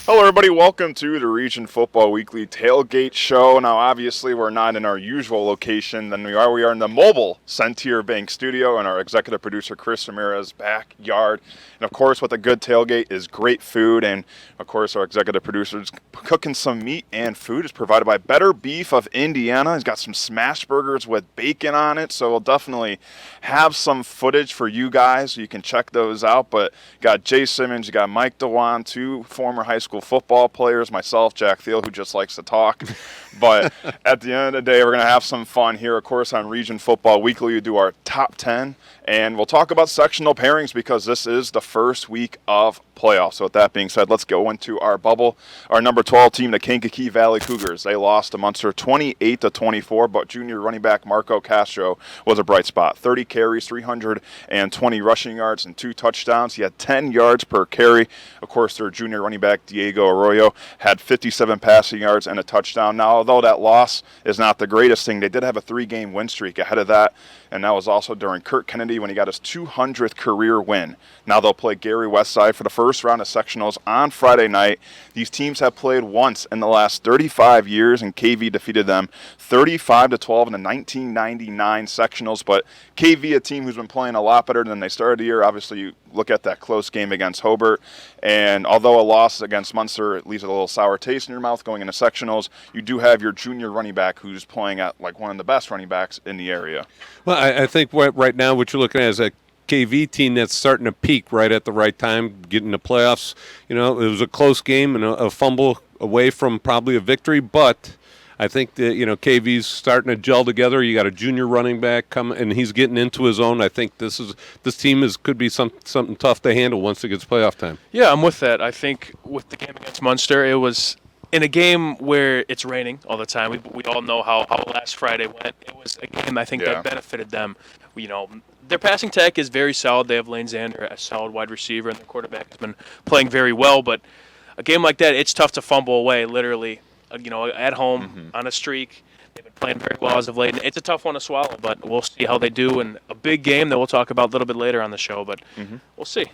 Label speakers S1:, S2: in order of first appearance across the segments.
S1: Hello, everybody. Welcome to the Region Football Weekly Tailgate Show. Now, obviously, we're not in our usual location than we are. We are in the mobile Centier Bank studio in our executive producer, Chris Ramirez's backyard. And, of course, with a good tailgate is great food. And, of course, our executive producer is cooking some meat and food. Is provided by Better Beef of Indiana. He's got some smash burgers with bacon on it. So we'll definitely have some footage for you guys so you can check those out. But you got Jay Simmons, you got Mike DeWan, two former high school football players, myself, Jack Thiel, who just likes to talk. But at the end of the day, we're going to have some fun here. Of course, on Region Football Weekly, we do our top 10, and we'll talk about sectional pairings because this is the first week of playoffs. So with that being said, let's go into our bubble. Our number 12 team, the Kankakee Valley Cougars. They lost to Munster 28-24, but junior running back Marco Castro was a bright spot. 30 carries, 320 rushing yards, and 2 touchdowns. He had 10 yards per carry. Of course, their junior running back, Diego Arroyo, had 57 passing yards and a touchdown. Now, although that loss is not the greatest thing, they did have a 3-game win streak ahead of that, and that was also during Kurt Kennedy when he got his 200th career win. Now they'll play Gary Westside for the first round of sectionals on Friday night. These teams have played once in the last 35 years, and KV defeated them 35-12 in the 1999 sectionals. But KV, a team who's been playing a lot better than they started the year. Obviously, you look at that close game against Hobart, and although a loss against Munster leaves a little sour taste in your mouth going into sectionals, you do have your junior running back who's playing at like one of the best running backs in the area.
S2: Well, I think right now what you're looking at is a KV team that's starting to peak right at the right time, getting the playoffs. You know, it was a close game and a fumble away from probably a victory, but I think that, KV's starting to gel together. You got a junior running back coming, and he's getting into his own. I think this team could be something tough to handle once it gets playoff time.
S3: Yeah, I'm with that. I think with the game against Munster, it was in a game where it's raining all the time. We all know how last Friday went. It was a game I think that benefited them. Their passing tech is very solid. They have Lane Zander, a solid wide receiver, and their quarterback has been playing very well. But a game like that, it's tough to fumble away, literally, at home on a streak. They've been playing very well as of late. It's a tough one to swallow, but we'll see how they do in a big game that we'll talk about a little bit later on the show. But we'll see.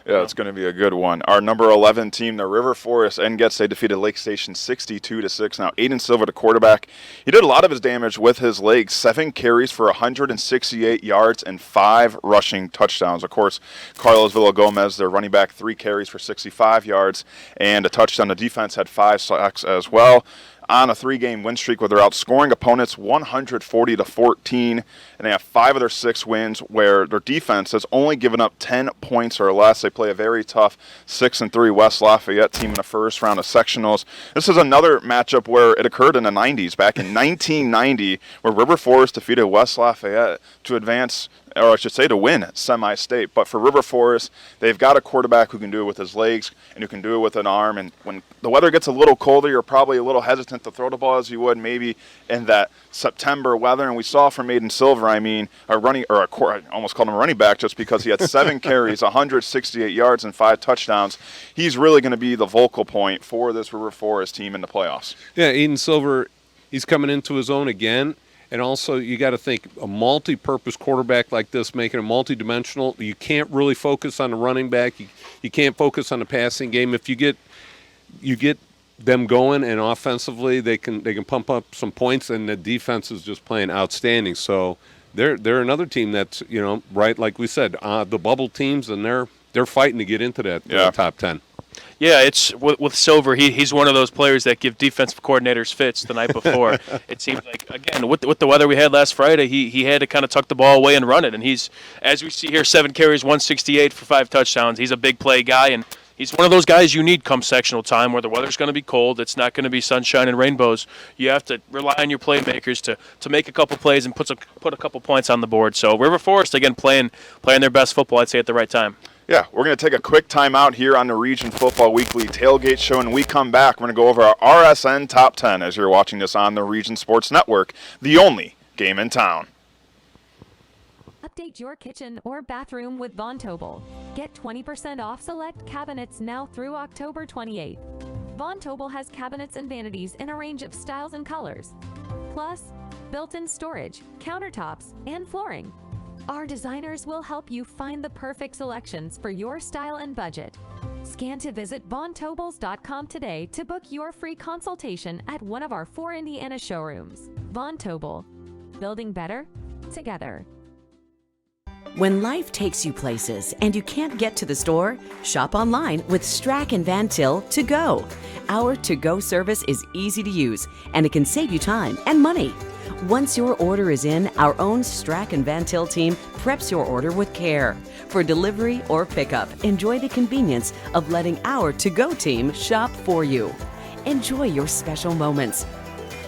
S1: Yeah, it's going to be a good one. Our number 11 team, the River Forest Engets, they defeated Lake Station 62-6. Now, Aiden Silva, the quarterback, he did a lot of his damage with his legs. 7 carries for 168 yards and 5 rushing touchdowns. Of course, Carlos Villagomez, their running back, 3 carries for 65 yards and a touchdown. The defense had 5 sacks as well, on a 3-game win streak where they're outscoring opponents 140-14, and they have 5 of their 6 wins where their defense has only given up 10 points or less. They play a very tough 6-3 West Lafayette team in the first round of sectionals. This is another matchup where it occurred in the 90s, back in 1990, where River Forest defeated West Lafayette to advance, or I should say to win semi-state. But for River Forest, they've got a quarterback who can do it with his legs and who can do it with an arm. And when the weather gets a little colder, you're probably a little hesitant to throw the ball as you would maybe in that September weather. And we saw from Aiden Silver, I almost called him a running back just because he had 7 carries, 168 yards, and 5 touchdowns. He's really going to be the vocal point for this River Forest team in the playoffs.
S2: Yeah, Aiden Silver, he's coming into his own again. And also, you got to think a multi-purpose quarterback like this, making it multi-dimensional. You can't really focus on the running back. You can't focus on the passing game. If you get them going, and offensively they can pump up some points, and the defense is just playing outstanding. So they're another team that's right, like we said, the bubble teams, and they're fighting to get into that top 10.
S3: Yeah, it's with Silver. He's one of those players that give defensive coordinators fits the night before. It seems like, again, with the weather we had last Friday, he had to kind of tuck the ball away and run it. And he's, as we see here, 7 carries, 168 for 5 touchdowns. He's a big play guy, and he's one of those guys you need come sectional time where the weather's going to be cold. It's not going to be sunshine and rainbows. You have to rely on your playmakers to make a couple plays and put a couple points on the board. So River Forest, again, playing their best football, I'd say, at the right time.
S1: Yeah, we're going to take a quick time out here on the Region Football Weekly Tailgate Show, and when we come back, we're going to go over our RSN Top 10 as you're watching this on the Region Sports Network, the only game in town.
S4: Update your kitchen or bathroom with Von Tobel. Get 20% off select cabinets now through October 28th. Von Tobel has cabinets and vanities in a range of styles and colors, plus built-in storage, countertops, and flooring. Our designers will help you find the perfect selections for your style and budget. Scan to visit VonTobles.com today to book your free consultation at one of our 4 Indiana showrooms. Von Tobel, building better together.
S5: When life takes you places and you can't get to the store, shop online with Strack and Van Til To Go. Our to-go service is easy to use and it can save you time and money. Once your order is in, our own Strack and Van Til team preps your order with care. For delivery or pickup, enjoy the convenience of letting our to-go team shop for you. Enjoy your special moments.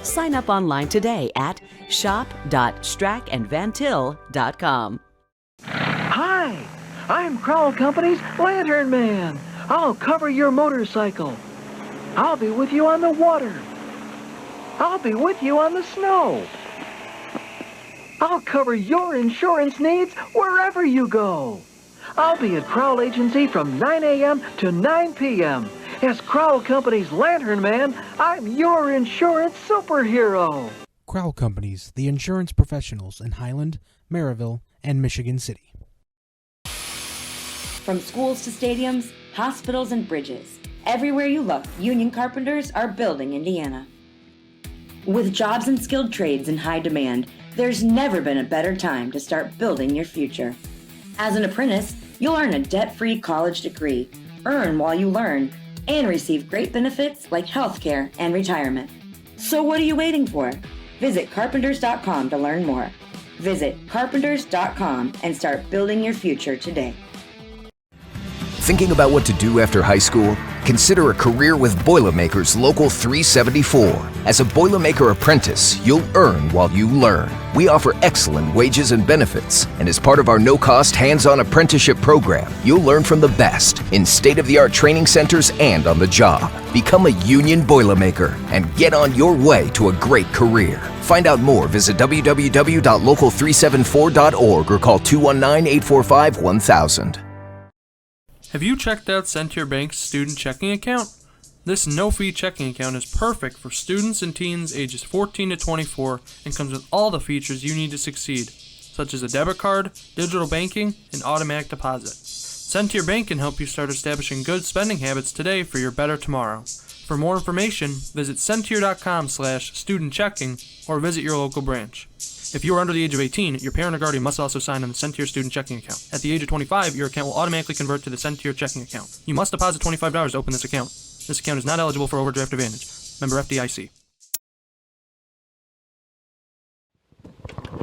S5: Sign up online today at shop.strackandvantil.com.
S6: Hi, I'm Crowell Company's Lantern Man. I'll cover your motorcycle. I'll be with you on the water. I'll be with you on the snow. I'll cover your insurance needs wherever you go. I'll be at Crowell Agency from 9 a.m. to 9 p.m. As Crowell Company's Lantern Man, I'm your insurance superhero.
S7: Crowell Companies, the insurance professionals in Highland, Maryville, and Michigan City.
S8: From schools to stadiums, hospitals, and bridges, everywhere you look, union carpenters are building Indiana. With jobs and skilled trades in high demand, there's never been a better time to start building your future. As an apprentice, you'll earn a debt-free college degree, earn while you learn, and receive great benefits like healthcare and retirement. So what are you waiting for? Visit carpenters.com to learn more. Visit carpenters.com and start building your future today.
S9: Thinking about what to do after high school? Consider a career with Boilermakers Local 374. As a Boilermaker apprentice, you'll earn while you learn. We offer excellent wages and benefits, and as part of our no-cost hands-on apprenticeship program, you'll learn from the best in state-of-the-art training centers and on the job. Become a union Boilermaker and get on your way to a great career. Find out more, visit www.local374.org or call 219-845-1000.
S10: Have you checked out Centier Bank's student checking account? This no-fee checking account is perfect for students and teens ages 14 to 24 and comes with all the features you need to succeed, such as a debit card, digital banking, and automatic deposit. Centier Bank can help you start establishing good spending habits today for your better tomorrow. For more information, visit Centier.com/student-checking or visit your local branch. If you are under the age of 18, your parent or guardian must also sign on the Centier student checking account. At the age of 25, your account will automatically convert to the Centier checking account. You must deposit $25 to open this account. This account is not eligible for overdraft advantage. Member FDIC.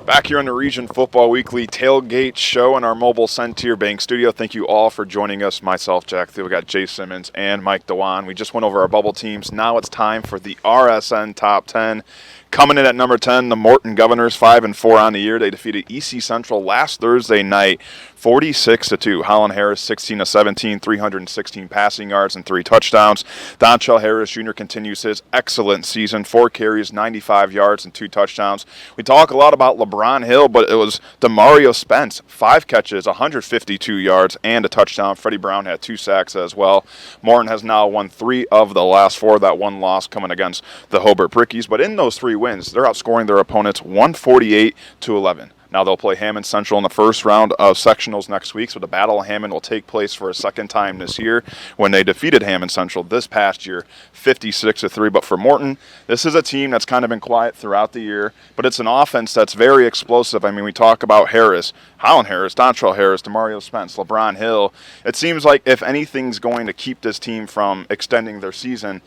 S1: Back here on the Region Football Weekly Tailgate Show in our mobile Centier Bank studio. Thank you all for joining us. Myself, Jack Thiel, we got Jay Simmons and Mike Dewan. We just went over our bubble teams. Now it's time for the RSN Top 10. Coming in at number 10, the Morton Governors, 5-4 on the year. They defeated EC Central last Thursday night, 46-2. Holland Harris, 16-17, 316 passing yards and 3 touchdowns. Dontrell Harris Jr. continues his excellent season, 4 carries, 95 yards and 2 touchdowns. We talk a lot about LeBron Hill, but it was Demario Spence, 5 catches, 152 yards and a touchdown. Freddie Brown had 2 sacks as well. Morton has now won 3 of the last 4. That one loss coming against the Hobart Brickies, but in those 3 wins, they're outscoring their opponents 148-11. Now they'll play Hammond Central in the first round of sectionals next week, so the Battle of Hammond will take place for a second time this year when they defeated Hammond Central this past year 56-3. But for Morton, this is a team that's kind of been quiet throughout the year, but it's an offense that's very explosive. I mean, we talk about Harris, Holland Harris, Dontrell Harris, Demario Spence, LeBron Hill. It seems like if anything's going to keep this team from extending their season,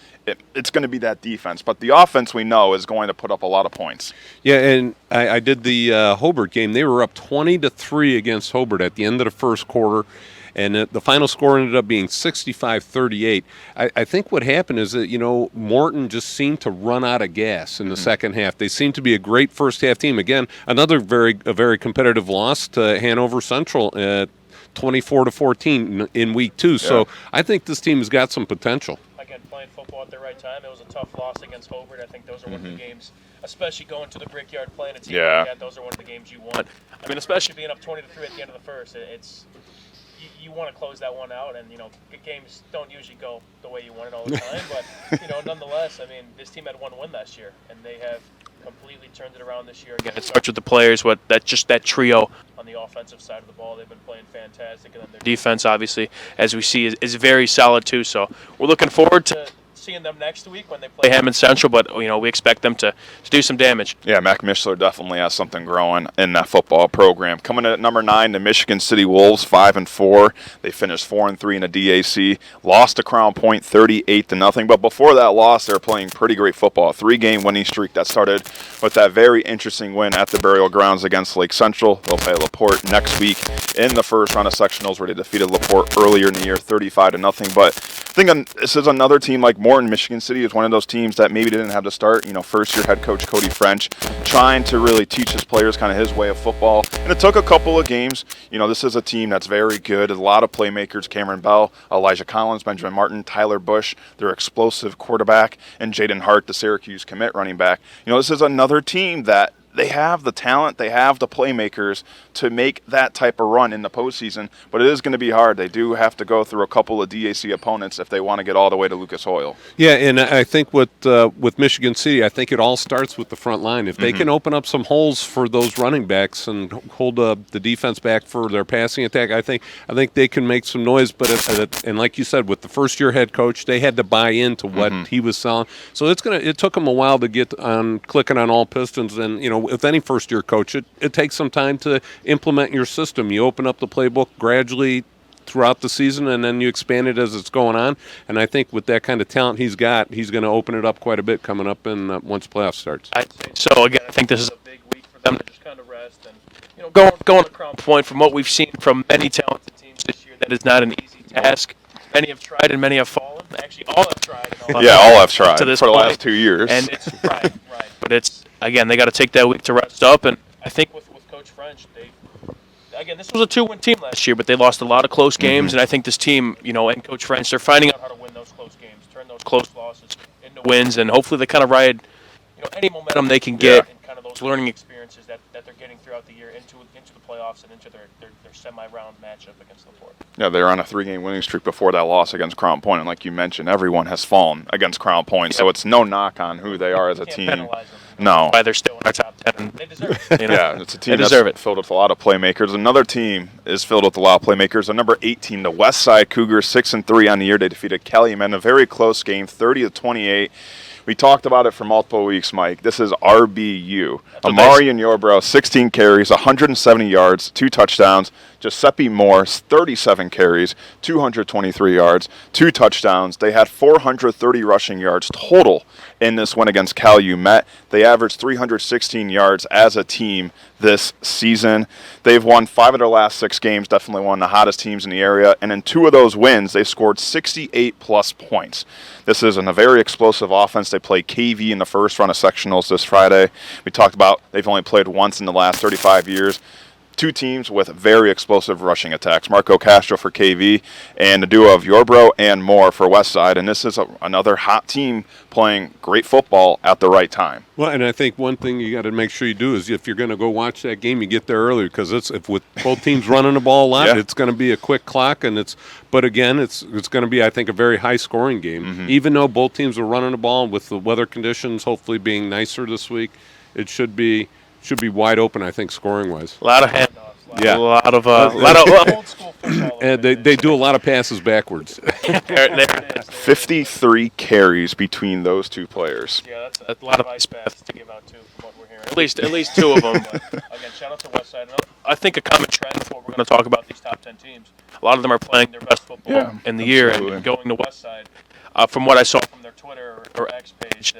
S1: it's going to be that defense. But the offense, we know, is going to put up a lot of points.
S2: Yeah, and I did the Hobart game. They were up 20-3 against Hobart at the end of the first quarter, and the final score ended up being 65-38. I think what happened is that, Morton just seemed to run out of gas in the second half. They seemed to be a great first-half team. Again, another very competitive loss to Hanover Central at 24-14 in week 2. Yeah. So I think this team has got some potential.
S3: Again, playing football at the right time. It was a tough loss against Hobart. I think those are one of the games, especially going to the Brickyard, playing a team like that, those are one of the games you want. I mean, especially being up 20-3 at the end of the first, it's you want to close that one out, and games don't usually go the way you want it all the time, but nonetheless, I mean, this team had 1 win last year, and they have completely turned it around this year. Again, it starts with the players, that trio on the offensive side of the ball. They've been playing fantastic, and then their defense, obviously, as we see, is very solid too. So we're looking forward to seeing them next week when they play Hammond Central, but we expect them to do some damage.
S1: Yeah, Mac Mishler definitely has something growing in that football program. Coming in at number 9, the Michigan City Wolves, 5-4. They finished 4-3 in the DAC. Lost to Crown Point 38-0. But before that loss, they were playing pretty great football. A 3-game winning streak that started with that very interesting win at the Burial Grounds against Lake Central. They'll play LaPorte next week in the first round of sectionals, where they defeated LaPorte earlier in the year 35-0. But I think this is another team like Morton. Michigan City is one of those teams that maybe didn't have to start. First-year head coach Cody French trying to really teach his players kind of his way of football. And it took a couple of games. This is a team that's very good. A lot of playmakers: Cameron Bell, Elijah Collins, Benjamin Martin, Tyler Bush, their explosive quarterback, and Jaden Hart, the Syracuse commit running back. This is another team that they have the talent, they have the playmakers to make that type of run in the postseason, but it is going to be hard. They do have to go through a couple of DAC opponents if they want to get all the way to Lucas Oil.
S2: Yeah, and I think with Michigan City, I think it all starts with the front line. If they can open up some holes for those running backs and hold the defense back for their passing attack, I think they can make some noise. But and like you said, with the first-year head coach, they had to buy into what he was selling. So it took them a while to get on clicking on all pistons. And with any first-year coach, it takes some time to implement your system. You open up the playbook gradually throughout the season, and then you expand it as it's going on. And I think with that kind of talent he's got, he's going to open it up quite a bit coming up in once playoff starts.
S3: So again, I think this is a big week for them to just kind of rest and going to Crown Point. From what we've seen from many talented teams this year, that is not an easy task. Many have tried and many have fallen. Actually, all have tried. And
S1: all have tried
S3: to this
S1: for the
S3: point.
S1: last 2 years.
S3: And it's right. But it's, again, they got to take that week to rest up. And I think with Coach French, this was a 2-win team last year, but they lost a lot of close games. And I think this team, and Coach French, they're finding out how to win those close games, turn those close losses into wins, and hopefully they kind of ride, any momentum they can get and kind of those learning experiences that they're getting throughout the year into the playoffs and into their semi-round matchup against LaPorte.
S1: Yeah, they were on a 3-game winning streak before that loss against Crown Point, and like you mentioned, everyone has fallen against Crown Point, so it's no knock on who they are as a team.
S3: Penalize them.
S1: No.
S3: Why they're still in our top 10, and they deserve it.
S1: Yeah, it's a team that's filled with a lot of playmakers. Another team is filled with a lot of playmakers. The number 18, the West Side Cougars, 6-3 on the year. They defeated Calumet, a very close game, 30-28. We talked about it for multiple weeks, Mike. This is RBU. Amari and Yorbro, 16 carries, 170 yards, 2 touchdowns. Giuseppe Morse, 37 carries, 223 yards, 2 touchdowns. They had 430 rushing yards total in this win against Calumet. They averaged 316 yards as a team this season. They've won 5 of their last 6 games, definitely one of the hottest teams in the area. And in 2 of those wins, they scored 68-plus points. This is a very explosive offense. They play KV in the first round of sectionals this Friday. We talked about they've only played once in the last 35 years. 2 teams with very explosive rushing attacks. Marco Castro for KV and the duo of Yorbro and Moore for Westside. And this is another hot team playing great football at the right time.
S2: Well, and I think one thing you got to make sure you do is if you're going to go watch that game, you get there early, because if with both teams running the ball a lot, it's going to be a quick clock. But again, it's going to be, I think, a very high scoring game. Even though both teams are running the ball, with the weather conditions hopefully being nicer this week, it should be wide open, I think, scoring-wise.
S3: A lot of handoffs.
S2: Yeah.
S3: A lot of old school football.
S2: And they do a lot of passes backwards.
S3: there it is.
S1: 53 carries between those 2 players.
S3: Yeah, that's a lot of ice baths to give out, too, from what we're hearing. At least 2 of them. But, again, shout out to Westside. I think a common trend for what we're going to talk about these top 10 teams, a lot of them are playing their best football in the year and going to Westside. From what I saw from their Twitter or X page,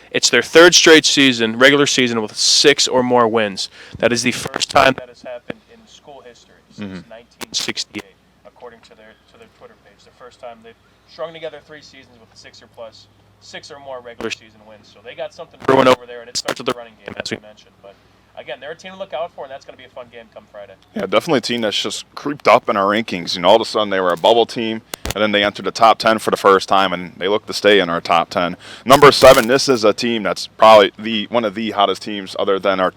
S3: it's their 3rd straight regular season with 6 or more wins. That is the first time that has happened in school history since 1968, according to their Twitter page. The first time they've strung together 3 seasons with 6 or more regular season wins. So they got something brewing over there, and it starts with the running game, as we mentioned. But again, they're a team to look out for, and that's going to be a fun game come Friday.
S1: Yeah, definitely a team that's just creeped up in our rankings. All of a sudden they were a bubble team, and then they entered the top 10 for the first time, and they look to stay in our top 10. Number 7, this is a team that's probably one of the hottest teams other than our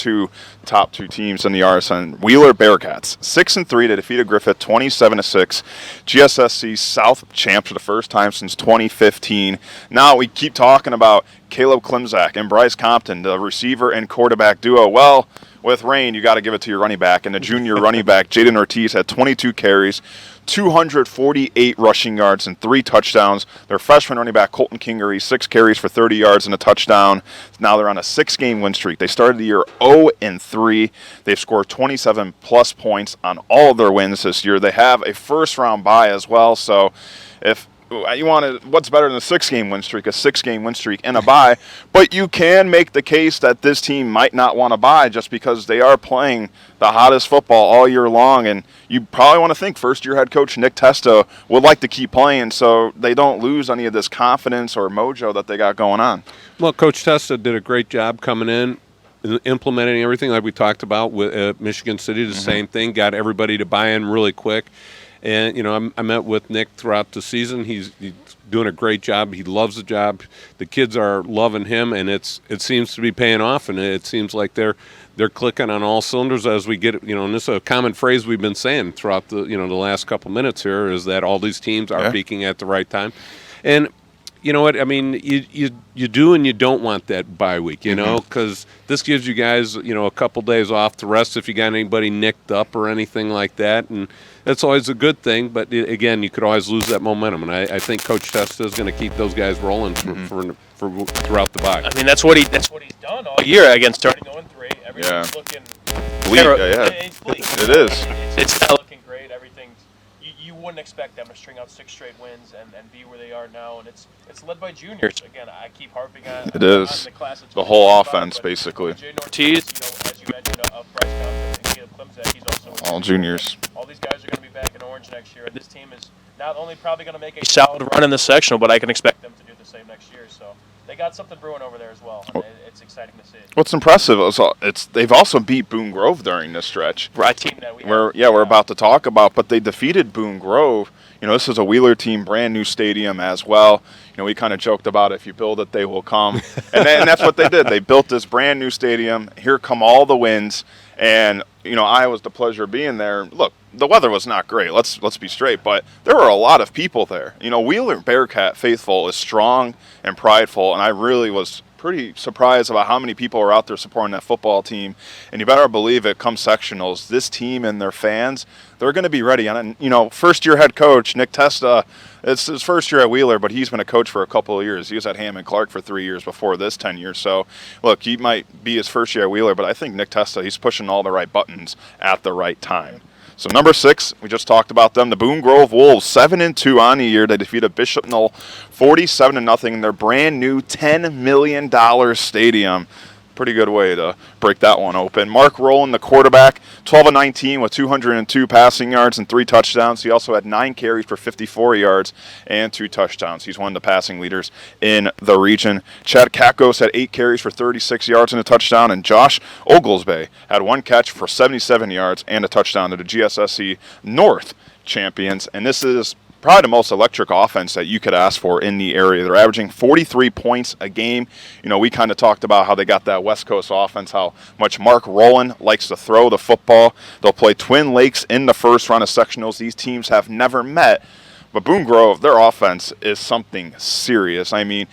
S1: top two teams in the RSN. Wheeler Bearcats, 6-3. They defeated Griffith 27-6. GSSC South champs for the first time since 2015. Now we keep talking about Caleb Klimzak and Bryce Compton, the receiver and quarterback duo. Well, with rain, you got to give it to your running back. And the junior running back, Jaden Ortiz, had 22 carries, 248 rushing yards, and 3 touchdowns. Their freshman running back, Colton Kingery, 6 carries for 30 yards and a touchdown. Now they're on a 6-game win streak. They started the year 0-3. They've scored 27-plus points on all of their wins this year. They have a first-round bye as well. So if you want to, what's better than a 6-game win streak? A 6-game win streak and a bye. But you can make the case that this team might not want to bye just because they are playing the hottest football all year long. And you probably want to think first-year head coach Nick Testa would like to keep playing so they don't lose any of this confidence or mojo that they got going on.
S2: Well, Coach Testa did a great job coming in, implementing everything like we talked about with Michigan City. The same thing, got everybody to buy in really quick. And, you know, I met with Nick throughout the season. He's doing a great job. He loves the job. The kids are loving him, and it seems to be paying off, and it seems like they're clicking on all cylinders as we get, you know, and this is a common phrase we've been saying throughout the last couple minutes here, is that all these teams are peaking at the right time. And you know what? I mean, you do and you don't want that bye week, you know, because this gives you guys, you know, a couple days off to rest if you got anybody nicked up or anything like that, and that's always a good thing. But again, you could always lose that momentum, and I think Coach Testa is going to keep those guys rolling for throughout the bye.
S3: I mean, that's what he's done all year. Again, starting 0-3, everything's looking
S1: bleak.
S3: It's bleak.
S1: It is.
S3: It's not looking great. Everything's. You wouldn't expect them to string out 6 straight wins and be where they are now, and it's led by juniors. Again, I keep harping on
S1: it is
S3: on the class.
S1: the whole offense basically.
S3: Jaden Ortiz, as you mentioned, of Bryce Compton and Caleb Klimzak, he's also
S1: all juniors.
S3: All these guys are going to be back in orange next year, and this team is not only probably going to make a solid run in the sectional, but I can expect them to do the same next year. So they got something brewing over there as well. It's exciting to see.
S1: What's impressive is they've also beat Boone Grove during this stretch.
S3: Right, team that
S1: we're about to talk about, but they defeated Boone Grove. You know, this is a Wheeler team, brand new stadium as well. You know, we kind of joked about if you build it, they will come, and that's what they did. They built this brand new stadium. Here come all the wins, and you know, I was the pleasure of being there. Look, the weather was not great. Let's be straight, but there were a lot of people there. You know, Wheeler Bearcat faithful is strong and prideful, and I really was pretty surprised about how many people are out there supporting that football team. And you better believe it, come sectionals, this team and their fans, they're going to be ready. And you know, first-year head coach Nick Testa, it's his first year at Wheeler, but he's been a coach for a couple of years. He was at Hammond Clark for 3 years before this 10 years. So, look, he might be his first year at Wheeler, but I think Nick Testa, he's pushing all the right buttons at the right time. So number 6, we just talked about them, the Boone Grove Wolves, 7-2 on the year. They defeated Bishop Knoll 47-0 in their brand new $10 million stadium. Pretty good way to break that one open. Mark Rowland, the quarterback, 12-19 with 202 passing yards and 3 touchdowns. He also had 9 carries for 54 yards and 2 touchdowns. He's one of the passing leaders in the region. Chad Kakos had 8 carries for 36 yards and a touchdown, and Josh Oglesby had 1 catch for 77 yards and a touchdown to the GSSC North champions. And this is probably the most electric offense that you could ask for in the area. They're averaging 43 points a game. You know, we kind of talked about how they got that West Coast offense, how much Mark Rowland likes to throw the football. They'll play Twin Lakes in the first round of sectionals. These teams have never met, but Boone Grove, their offense is something serious. I mean,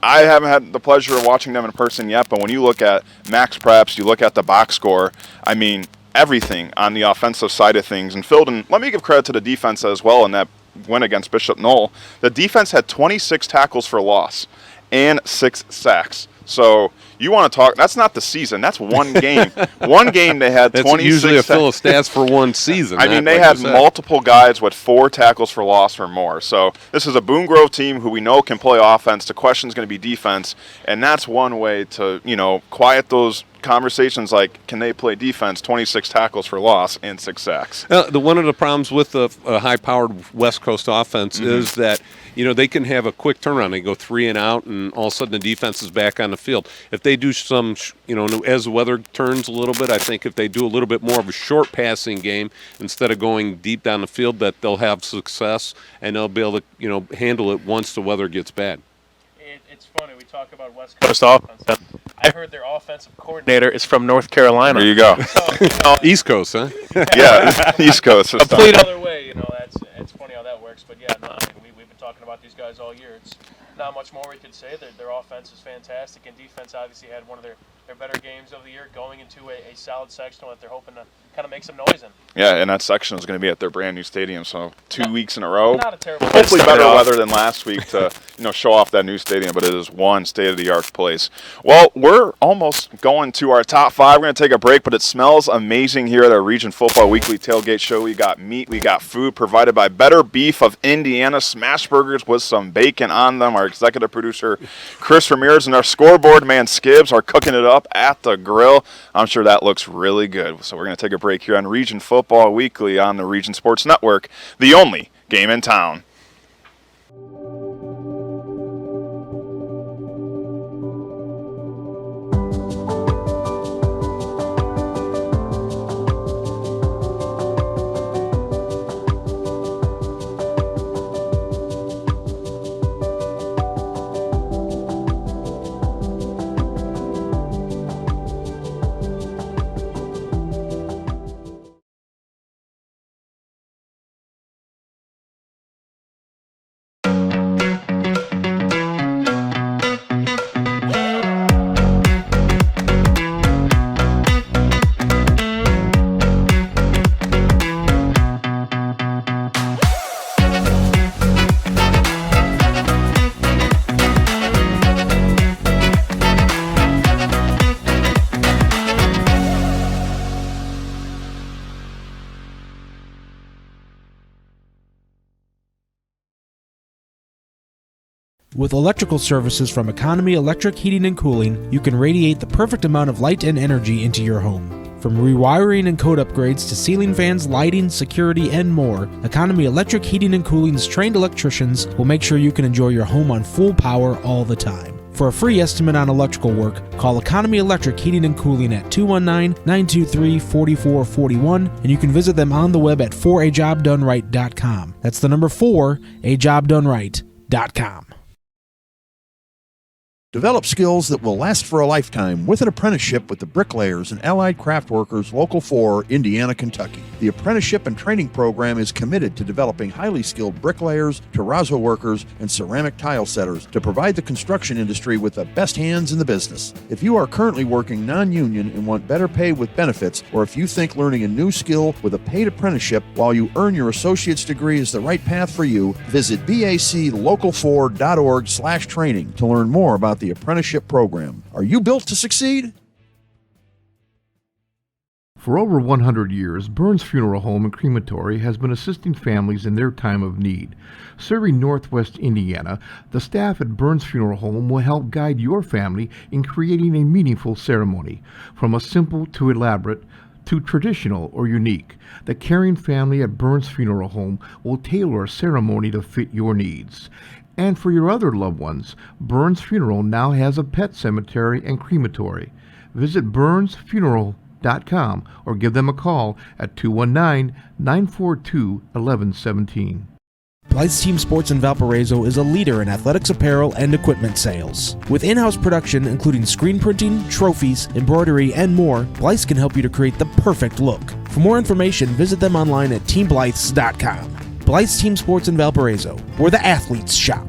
S1: I haven't had the pleasure of watching them in person yet, but when you look at max preps, you look at the box score, I mean, everything on the offensive side of things. And Filden, let me give credit to the defense as well in that win against Bishop Knoll. The defense had 26 tackles for loss and 6 sacks. So you want to talk, that's not the season, that's one game. One game they had 26
S2: That's usually a fill of stats for one season.
S1: I mean, they had multiple guys with 4 tackles for loss or more. So this is a Boone Grove team who we know can play offense. The question is going to be defense, and that's one way to, you know, quiet those conversations like, can they play defense? 26 tackles for loss and 6 sacks.
S2: One of the problems with a high-powered West Coast offense is that, you know, they can have a quick turnaround. They go 3 and out, and all of a sudden the defense is back on the field. If they do some, you know, as the weather turns a little bit, I think if they do a little bit more of a short passing game instead of going deep down the field, that they'll have success and they'll be able to, you know, handle it once the weather gets bad.
S3: It's funny, we talk about West Coast offense. I heard their offensive coordinator is from North Carolina.
S1: There you go.
S3: So, you know,
S2: East Coast, huh?
S1: Yeah, East Coast.
S3: Complete other way, you know, it's funny how that works. But yeah, no, I mean, we've been talking about these guys all year. It's not much more we could say. Their offense is fantastic, and defense obviously had one of their better games of the year, going into a solid sectional that they're hoping to kind of make some noise in.
S1: Yeah, and that section is going to be at their brand new stadium, so 2 weeks in a row.
S3: Not a terrible
S1: Hopefully
S3: start
S1: better
S3: off.
S1: weather than last week to show off that new stadium, but it is one state-of-the-art place. Well, we're almost going to our top 5. We're going to take a break, but it smells amazing here at our Region Football Weekly Tailgate Show. We got meat, we got food provided by Better Beef of Indiana, smash burgers with some bacon on them. Our executive producer, Chris Ramirez, and our scoreboard man, Skibbs, are cooking it up at the grill. I'm sure that looks really good. So we're going to take a break here on Region Football Weekly on the Region Sports Network, the only game in town.
S7: With electrical services from Economy Electric Heating and Cooling, you can radiate the perfect amount of light and energy into your home. From rewiring and code upgrades to ceiling fans, lighting, security, and more, Economy Electric Heating and Cooling's trained electricians will make sure you can enjoy your home on full power all the time. For a free estimate on electrical work, call Economy Electric Heating and Cooling at 219-923-4441, and you can visit them on the web at 4ajobdoneright.com. That's the number 4ajobdoneright.com.
S11: Develop skills that will last for a lifetime with an apprenticeship with the Bricklayers and Allied Craft Workers Local 4, Indiana, Kentucky. The apprenticeship and training program is committed to developing highly skilled bricklayers, terrazzo workers, and ceramic tile setters to provide the construction industry with the best hands in the business. If you are currently working non-union and want better pay with benefits, or if you think learning a new skill with a paid apprenticeship while you earn your associate's degree is the right path for you, visit baclocal4.org/training to learn more about the apprenticeship program. Are you built to succeed?
S12: For over 100 years, Burns Funeral Home and Crematory has been assisting families in their time of need. Serving Northwest Indiana, the staff at Burns Funeral Home will help guide your family in creating a meaningful ceremony. From a simple to elaborate, to traditional or unique, the caring family at Burns Funeral Home will tailor a ceremony to fit your needs. And for your other loved ones, Burns Funeral now has a pet cemetery and crematory. Visit burnsfuneral.com or give them a call at 219-942-1117.
S7: Blythe's Team Sports in Valparaiso is a leader in athletics apparel and equipment sales. With in-house production including screen printing, trophies, embroidery, and more, Blythe's can help you to create the perfect look. For more information, visit them online at teamblythes.com. Blythe's Team Sports in Valparaiso, where the athletes shop.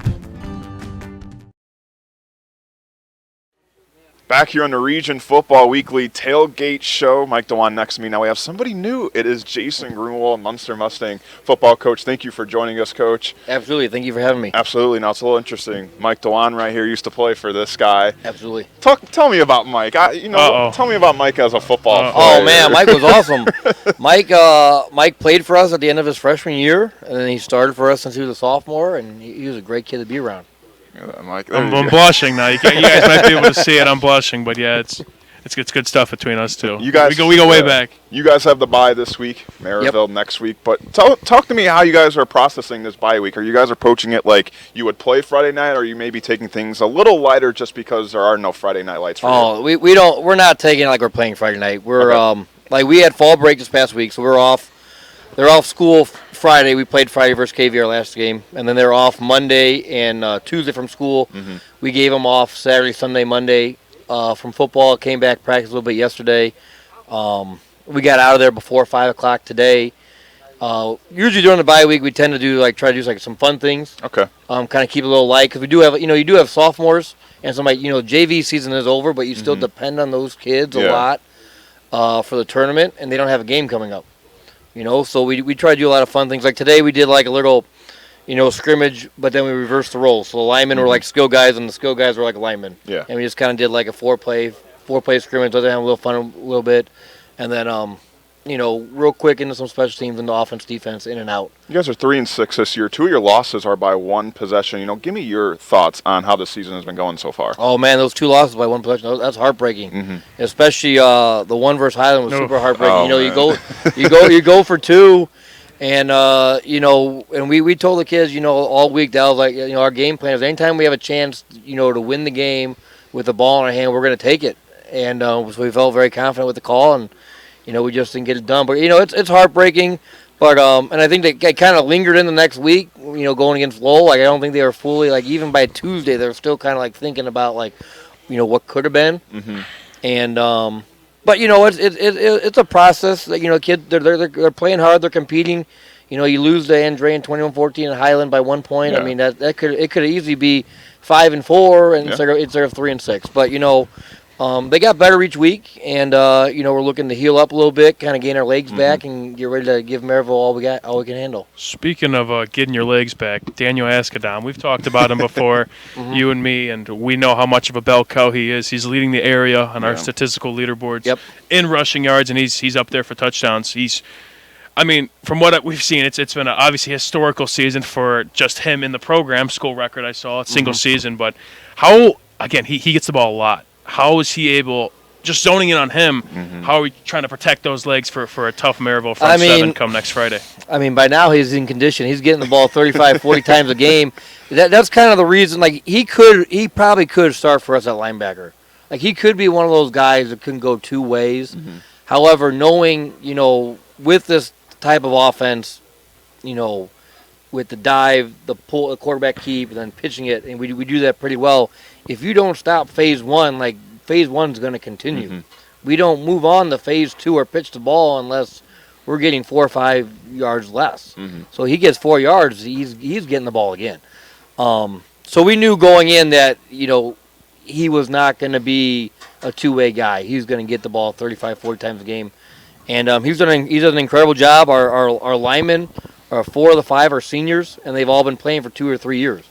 S1: Back here on the Region Football Weekly Tailgate Show. Mike DeWan next to me. Now we have somebody new. It is Jason Grunewald, Munster Mustang football coach. Thank you for joining us, Coach.
S13: Absolutely. Thank you for having me.
S1: Absolutely. Now it's a little interesting. Mike DeWan right here used to play for this guy.
S13: Absolutely.
S1: Tell me about Mike. Tell me about Mike as a football player.
S13: Oh, man, Mike was awesome. Mike played for us at the end of his freshman year, and then he started for us since he was a sophomore, and he was a great kid to be around.
S1: Mike,
S3: I'm blushing now. You guys might be able to see it. I'm blushing, but yeah, it's good stuff between us two.
S1: You guys,
S3: we go way back.
S1: You guys have the bye this week, Maryville next week. But talk to me how you guys are processing this bye week. Are you guys approaching it like you would play Friday night, or are you maybe taking things a little lighter just because there are no Friday night lights for you?
S13: We're not taking it like we're playing Friday night. We're like we had fall break this past week, so we're off. They're off school Friday. We played Friday versus KV our last game. And then they're off Monday and Tuesday from school. Mm-hmm. We gave them off Saturday, Sunday, Monday from football. Came back, practiced a little bit yesterday. We got out of there before 5 o'clock today. Usually during the bye week, we tend to try to do like some fun things.
S1: Okay.
S13: Kind of keep it a little light because we do have you do have sophomores and somebody JV season is over, but you still depend on those kids a lot for the tournament, and they don't have a game coming up. So we try to do a lot of fun things. Like today, we did like a little scrimmage, but then we reversed the roles. So the linemen were like skill guys, and the skill guys were like linemen.
S1: Yeah.
S13: And we just kind of did like a four-play scrimmage, let them have a little fun a little bit, and then real quick into some special teams and the offense, defense, in and out.
S1: You guys are 3-6 this year. 2 of your losses are by one possession. Give me your thoughts on how the season has been going so far.
S13: Oh man, those 2 losses by one possession, that's heartbreaking. Especially the one versus Highland was super heartbreaking. You go for 2, and and we told the kids, all week that was like, our game plan is anytime we have a chance, to win the game with the ball in our hand, we're going to take it. And so we felt very confident with the call, and we just didn't get it done. But it's heartbreaking. But and I think they kind of lingered in the next week. Going against Lowell, like I don't think they were fully even by Tuesday they're still kind of thinking about what could have been. And but it's a process. That kids they're playing hard, they're competing. You lose to Andre in 21-14 at Highland by 1 point.
S1: Yeah.
S13: I mean that could easily be 5-4 and instead of 3-6. But they got better each week, and we're looking to heal up a little bit, kind of gain our legs back, and get ready to give Maryville all we can handle.
S3: Speaking of getting your legs back, Daniel Askedam, we've talked about him before, you and me, and we know how much of a bell cow he is. He's leading the area on our statistical leaderboards in rushing yards, and he's up there for touchdowns. From what we've seen, it's been obviously historical season for just him in the program. School record I saw, single season, but he gets the ball a lot. How is he able, just zoning in on him, how are we trying to protect those legs for a tough Maryville front seven come next Friday?
S13: By now he's in condition. He's getting the ball 35, 40 times a game. That's kind of the reason, he probably could start for us at linebacker. He could be one of those guys that can go 2 ways. However, knowing, with this type of offense, with the dive, the pull, the quarterback keep, and then pitching it, and we do that pretty well. If you don't stop phase 1, phase 1's going to continue. We don't move on to phase 2 or pitch the ball unless we're getting 4 or 5 yards less. So he gets 4 yards, he's getting the ball again. So we knew going in that he was not going to be a 2-way guy. He's going to get the ball 35, 40 times a game, and he does an incredible job. Our linemen, 4 of the 5 are seniors, and they've all been playing for 2 or 3 years.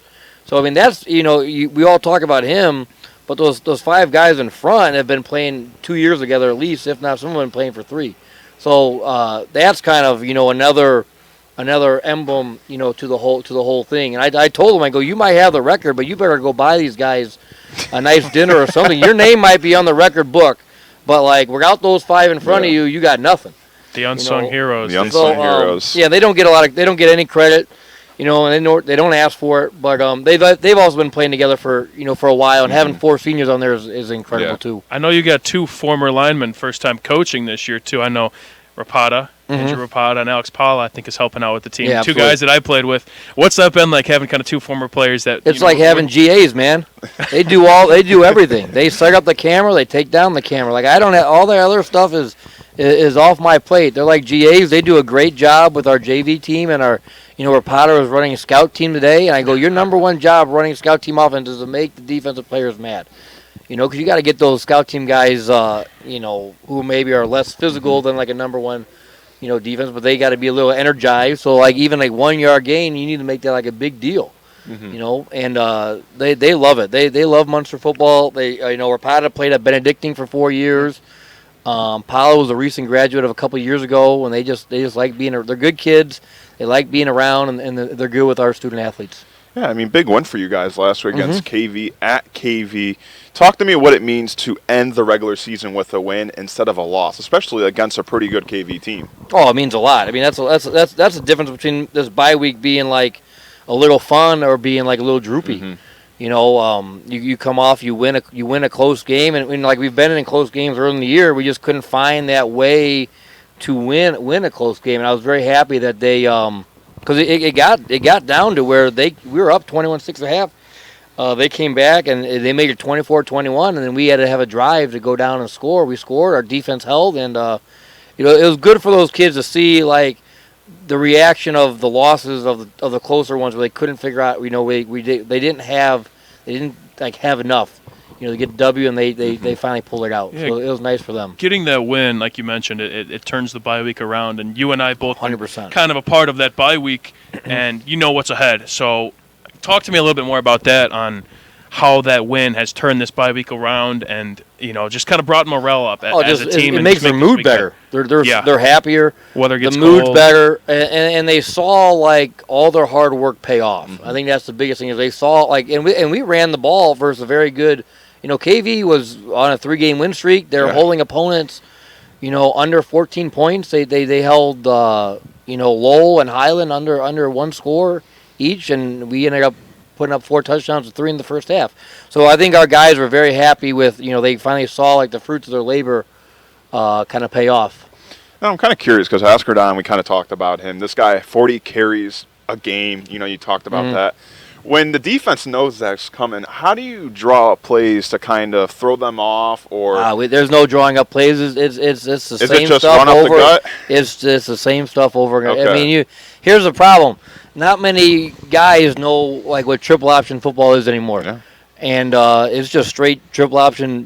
S13: So that's we all talk about him, but those 5 guys in front have been playing 2 years together at least, if not some of them playing for 3. So that's kind of another emblem to the whole thing. And I told him, I go, you might have the record, but you better go buy these guys a nice dinner or something. Your name might be on the record book, but without those 5 in front of you, you got nothing.
S3: The unsung heroes.
S1: The unsung heroes.
S13: Yeah, they don't get any credit. And they don't ask for it, but they've also been playing together for a while, and having 4 seniors on there is incredible too.
S3: I know you got 2 former linemen first time coaching this year too. I know Rapata, Andrew Rapata, and Alex Paula I think is helping out with the team.
S13: Yeah,
S3: 2 guys that I played with. What's that been like having kind of 2 former players that?
S13: It's like having GAs, man. They do everything. They set up the camera, they take down the camera. I don't have all the other stuff is off my plate. They're like GAs. They do a great job with our JV team and our. Rapata was running a scout team today, and I go, your number 1 job running a scout team offense is to make the defensive players mad. Because you got to get those scout team guys, who maybe are less physical than a number 1, defense, but they got to be a little energized. So even 1 yard gain, you need to make that a big deal. And they love it. They love Munster football. They Rapata played at Benedictine for 4 years. Paula was a recent graduate of a couple of years ago, and they just like being. They're good kids. They like being around, and they're good with our student athletes.
S1: Yeah, big win for you guys last week against KV at KV. Talk to me what it means to end the regular season with a win instead of a loss, especially against a pretty good KV team.
S13: Oh, it means a lot. That's the difference between this bye week being a little fun or being a little droopy. You come off, you win a close game, and we've been in close games early in the year, we just couldn't find that way to win a close game, and I was very happy that they because it got down to where we were up 21-6 at half. They came back and they made it 24-21, and then we had to have a drive to go down and score. We scored, our defense held, and it was good for those kids to see the reaction of the losses of the closer ones where they couldn't figure out, they didn't have enough, to get the W, and they finally pulled it out.
S3: Yeah.
S13: So it was nice for them.
S3: Getting that win, like you mentioned, it turns the bye week around, and you and I both
S13: 100%.
S3: kind of a part of that bye week, and you know what's ahead. So talk to me a little bit more about that, on how that win has turned this bye week around, and just kind of brought morale up as a team.
S13: It makes their mood better. They're happier.
S3: Weather gets
S13: the mood's
S3: cold.
S13: better, and they saw all their hard work pay off. I think that's the biggest thing is they saw and we ran the ball versus a very good. KV was on a 3-game win streak. They're holding opponents, under 14 points. They held Lowell and Highland under one score each, and we ended up putting up 4 touchdowns and 3 in the first half. So I think our guys were very happy with, they finally saw the fruits of their labor kind of pay off.
S1: Now, I'm kind of curious because Oscar Don, we kind of talked about him. This guy, 40 carries a game. You talked about that. When the defense knows that's coming, how do you draw up plays to kind of throw them off? Or
S13: there's no drawing up plays. It's the same
S1: is it just
S13: stuff
S1: run up
S13: over.
S1: the gut?
S13: It's the same stuff over again.
S1: Okay.
S13: I mean, here's the problem. Not many guys know what triple option football is anymore.
S1: Yeah.
S13: And it's just straight triple option,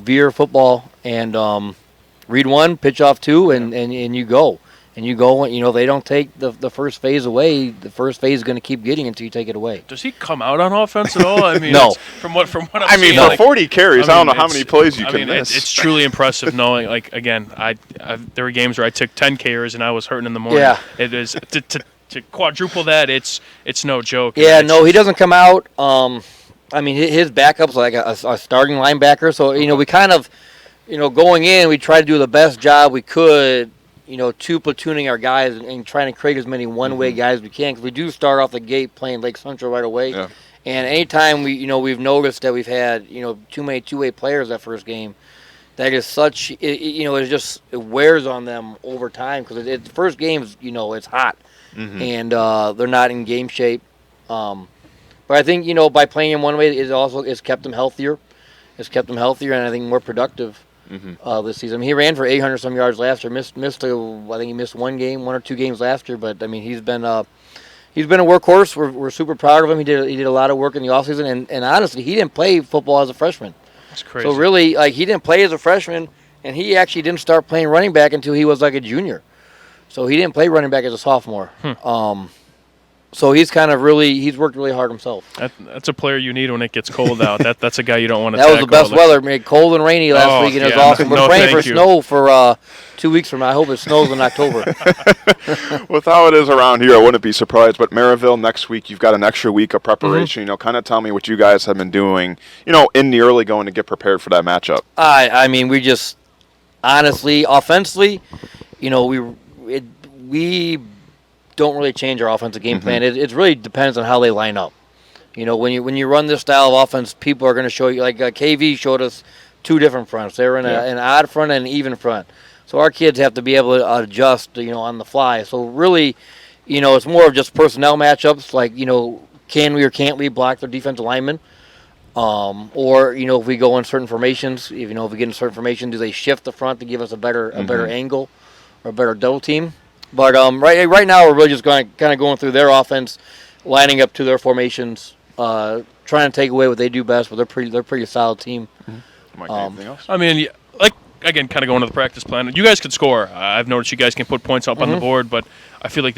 S13: veer football, and read 1, pitch off 2, and you go. And you go, they don't take the first phase away. The first phase is going to keep getting until you take it away.
S3: Does he come out on offense at all? I mean,
S13: No.
S3: From what I'm seeing,
S1: for 40 carries, I don't know how many plays you can miss.
S3: It's truly impressive knowing, again, there were games where I took 10 carries and I was hurting in the morning.
S13: Yeah.
S3: It is to quadruple that. It's no joke.
S13: Yeah, no, he doesn't come out. His backup's like a starting linebacker. So we kind of, going in, we try to do the best job we could. 2 platooning our guys and trying to create as many one-way guys as we can, because we do start off the gate playing Lake Central right away.
S1: Yeah.
S13: And anytime we've noticed that we've had too many two-way players that first game, that is such it wears on them over time, because the first game's it's hot and they're not in game shape. But I think by playing in one way, it's kept them healthier. It's kept them healthier and I think more productive. This season. He ran for 800 some yards last year. I think he missed 1 or 2 games last year. But he's been a workhorse. We're super proud of him. He did a lot of work in the offseason, and honestly, he didn't play football as a freshman.
S3: That's crazy.
S13: So really, he didn't play as a freshman, and he actually didn't start playing running back until he was a junior. So he didn't play running back as a sophomore. So he's he's worked really hard himself.
S3: That's a player you need when it gets cold out. That's a guy you don't want to.
S13: That was the best weather. Made cold and rainy last week, and it was awesome. We're praying for snow for 2 weeks from now. I hope it snows in October.
S1: With how it is around here, I wouldn't be surprised. But Maryville, next week, you've got an extra week of preparation. Kind of tell me what you guys have been doing, in the early going to get prepared for that matchup.
S13: We just, honestly, offensively, we don't really change our offensive game plan. It really depends on how they line up. When you run this style of offense, people are going to show you, KV showed us 2 different fronts. They were in an odd front and an even front. So our kids have to be able to adjust, on the fly. So really, it's more of just personnel matchups, can we or can't we block their defensive linemen? Or, if we go in certain formations, if we get in certain formation, do they shift the front to give us a better angle or a better double team? But right now, we're really just kind of going through their offense, lining up to their formations, trying to take away what they do best. But they're pretty solid team.
S1: Mike, anything else?
S3: Again, kind of going to the practice plan. You guys could score. I've noticed you guys can put points up on the board, but I feel like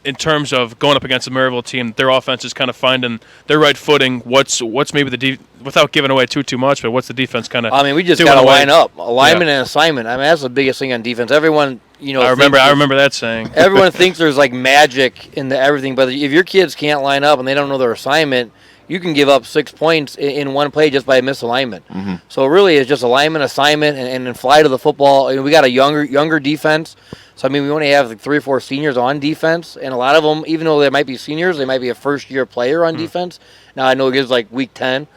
S3: in terms of going up against the Maryville team, their offense is kind of finding their right footing. What's maybe without giving away too much, but what's the defense kind of?
S13: We just got to line up, alignment and assignment. That's the biggest thing on defense. Everyone,
S3: I remember that saying.
S13: Everyone thinks there's magic in everything, but if your kids can't line up and they don't know their assignment, you can give up 6 points in one play just by misalignment. So really, it's just alignment, assignment, and then fly to the football. We got a younger defense. So, we only have 3 or 4 seniors on defense, and a lot of them, even though they might be seniors, they might be a first-year player on defense. Now, I know it is week 10,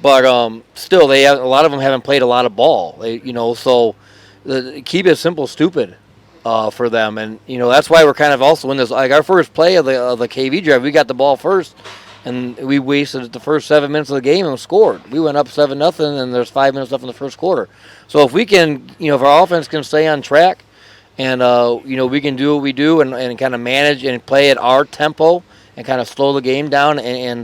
S13: but still, a lot of them haven't played a lot of ball. So keep it simple, stupid for them. And, that's why we're kind of also in this, our first play of the KV drive, we got the ball first, and we wasted the first 7 minutes of the game and scored. We went up 7-0, and there's 5 minutes left in the first quarter. So if we can, if our offense can stay on track, And we can do what we do and kind of manage and play at our tempo and kind of slow the game down and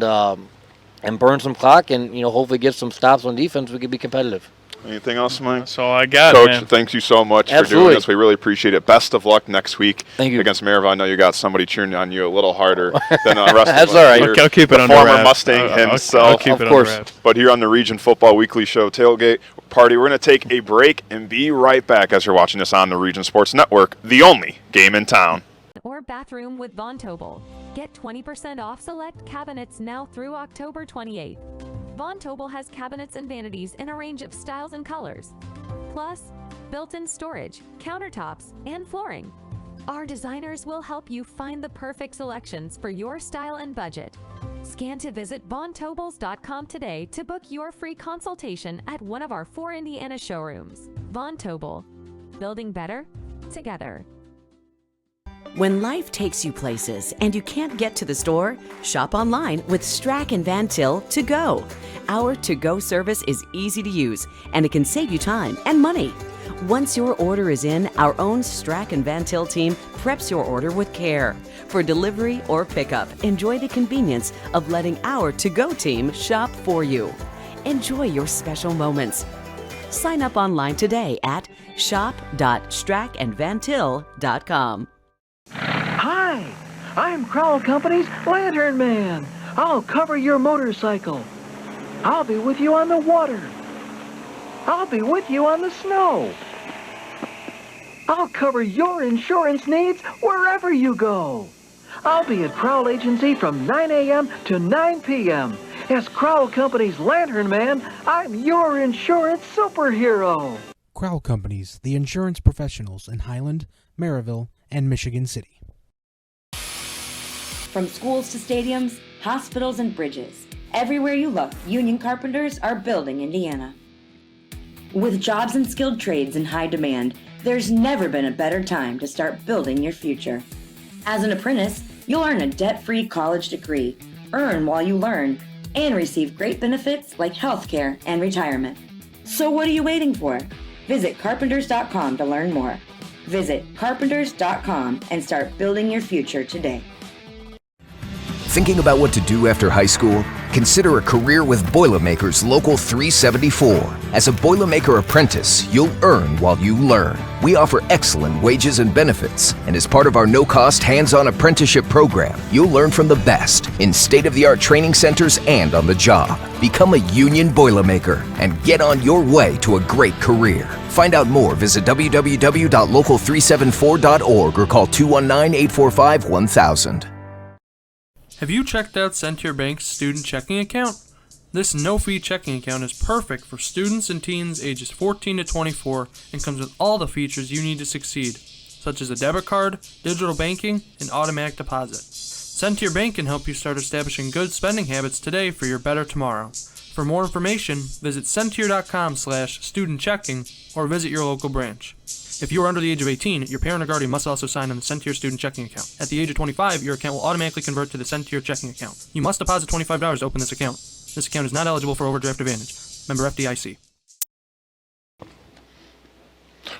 S13: burn some clock and hopefully get some stops on defense. We can be competitive.
S1: Anything else, Mike?
S3: That's all I got,
S1: Coach,
S3: man.
S1: thanks you so much for
S13: Absolutely.
S1: doing this. We really appreciate it. Best of luck next week
S13: Thank you.
S1: against Maryville. I know you got somebody cheering on you a little harder than the rest
S13: That's
S1: of us.
S13: all right.
S1: Here.
S3: I'll keep it
S1: the
S3: under
S1: former
S3: wraps.
S1: Mustang himself.
S3: I'll keep it under wraps.
S1: But here on the Region Football Weekly Show Tailgate Party, we're going to take a break and be right back as you're watching us on the Region Sports Network, the only game in town.
S4: Or bathroom with Von Tobel. Get 20% off select cabinets now through October 28th. Von Tobel has cabinets and vanities in a range of styles and colors. Plus, built-in storage, countertops, and flooring. Our designers will help you find the perfect selections for your style and budget. Scan to visit VonTobels.com today to book your free consultation at one of our 4 Indiana showrooms. Von Tobel. Building better together.
S5: When life takes you places and you can't get to the store, shop online with Strack and Van Til to go. Our to-go service is easy to use and it can save you time and money. Once your order is in, our own Strack and Van Til team preps your order with care. For delivery or pickup, enjoy the convenience of letting our to-go team shop for you. Enjoy your special moments. Sign up online today at shop.strackandvantil.com.
S6: Hi, I'm Crowell Company's Lantern Man. I'll cover your motorcycle. I'll be with you on the water. I'll be with you on the snow. I'll cover your insurance needs wherever you go. I'll be at Crowell Agency from 9 a.m. to 9 p.m. As Crowell Company's Lantern Man, I'm your insurance superhero.
S7: Crowell Companies, the insurance professionals in Highland, Maryville, and Michigan City.
S8: From schools to stadiums, hospitals, and bridges, everywhere you look, union carpenters are building Indiana. With jobs and skilled trades in high demand, there's never been a better time to start building your future. As an apprentice, you'll earn a debt-free college degree, earn while you learn, and receive great benefits like healthcare and retirement. So what are you waiting for? Visit carpenters.com to learn more. Visit carpenters.com and start building your future today.
S9: Thinking about what to do after high school? Consider a career with Boilermakers Local 374. As a Boilermaker apprentice, you'll earn while you learn. We offer excellent wages and benefits, and as part of our no-cost hands-on apprenticeship program, you'll learn from the best in state-of-the-art training centers and on the job. Become a union Boilermaker and get on your way to a great career. Find out more, visit www.local374.org or call 219-845-1000.
S10: Have you checked out Centier Bank's student checking account? This no-fee checking account is perfect for students and teens ages 14 to 24 and comes with all the features you need to succeed, such as a debit card, digital banking, and automatic deposit. Centier Bank can help you start establishing good spending habits today for your better tomorrow. For more information, visit centier.com/student-checking or visit your local branch. If you are under the age of 18, your parent or guardian must also sign on the Centier student checking account. At the age of 25, your account will automatically convert to the Centier checking account. You must deposit $25 to open this account. This account is not eligible for overdraft advantage. Member FDIC.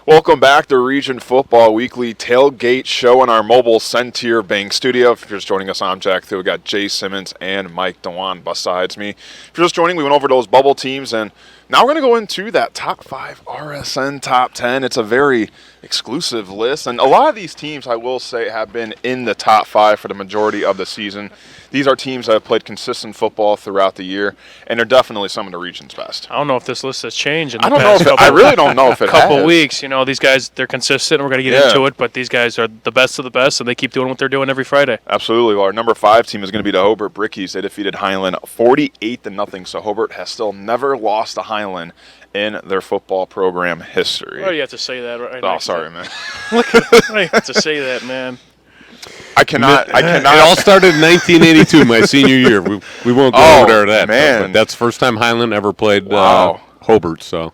S1: Welcome back to Region Football Weekly Tailgate Show in our mobile Centier Bank studio. If you're just joining us, I'm Jack Thiel. We got Jay Simmons and Mike Dewan besides me. If you're just joining, we went over those bubble teams, and now we're going to go into that top 5 RSN top 10. It's a very exclusive list, and a lot of these teams, I will say, have been in the top 5 for the majority of the season. These are teams that have played consistent football throughout the year, and they're definitely some of the region's best.
S3: I don't know if this list has changed in the
S1: I really don't know if it
S3: couple
S1: has.
S3: weeks. You know, these guys, they're consistent. We're going to get into it, but these guys are the best of the best, and they keep doing what they're doing every Friday.
S1: Absolutely. Well, our number 5 team is going to be the Hobart Brickies. They defeated Highland 48-0, so Hobart has still never lost to Highland in their football program history.
S3: Why do you have to say that right
S1: Oh, sorry, man.
S3: Why do you have to say that, man?
S1: I cannot.
S2: It all started in 1982, my senior year. We won't go over there that.
S1: Man.
S2: But that's the first time Highland ever played Hobart. So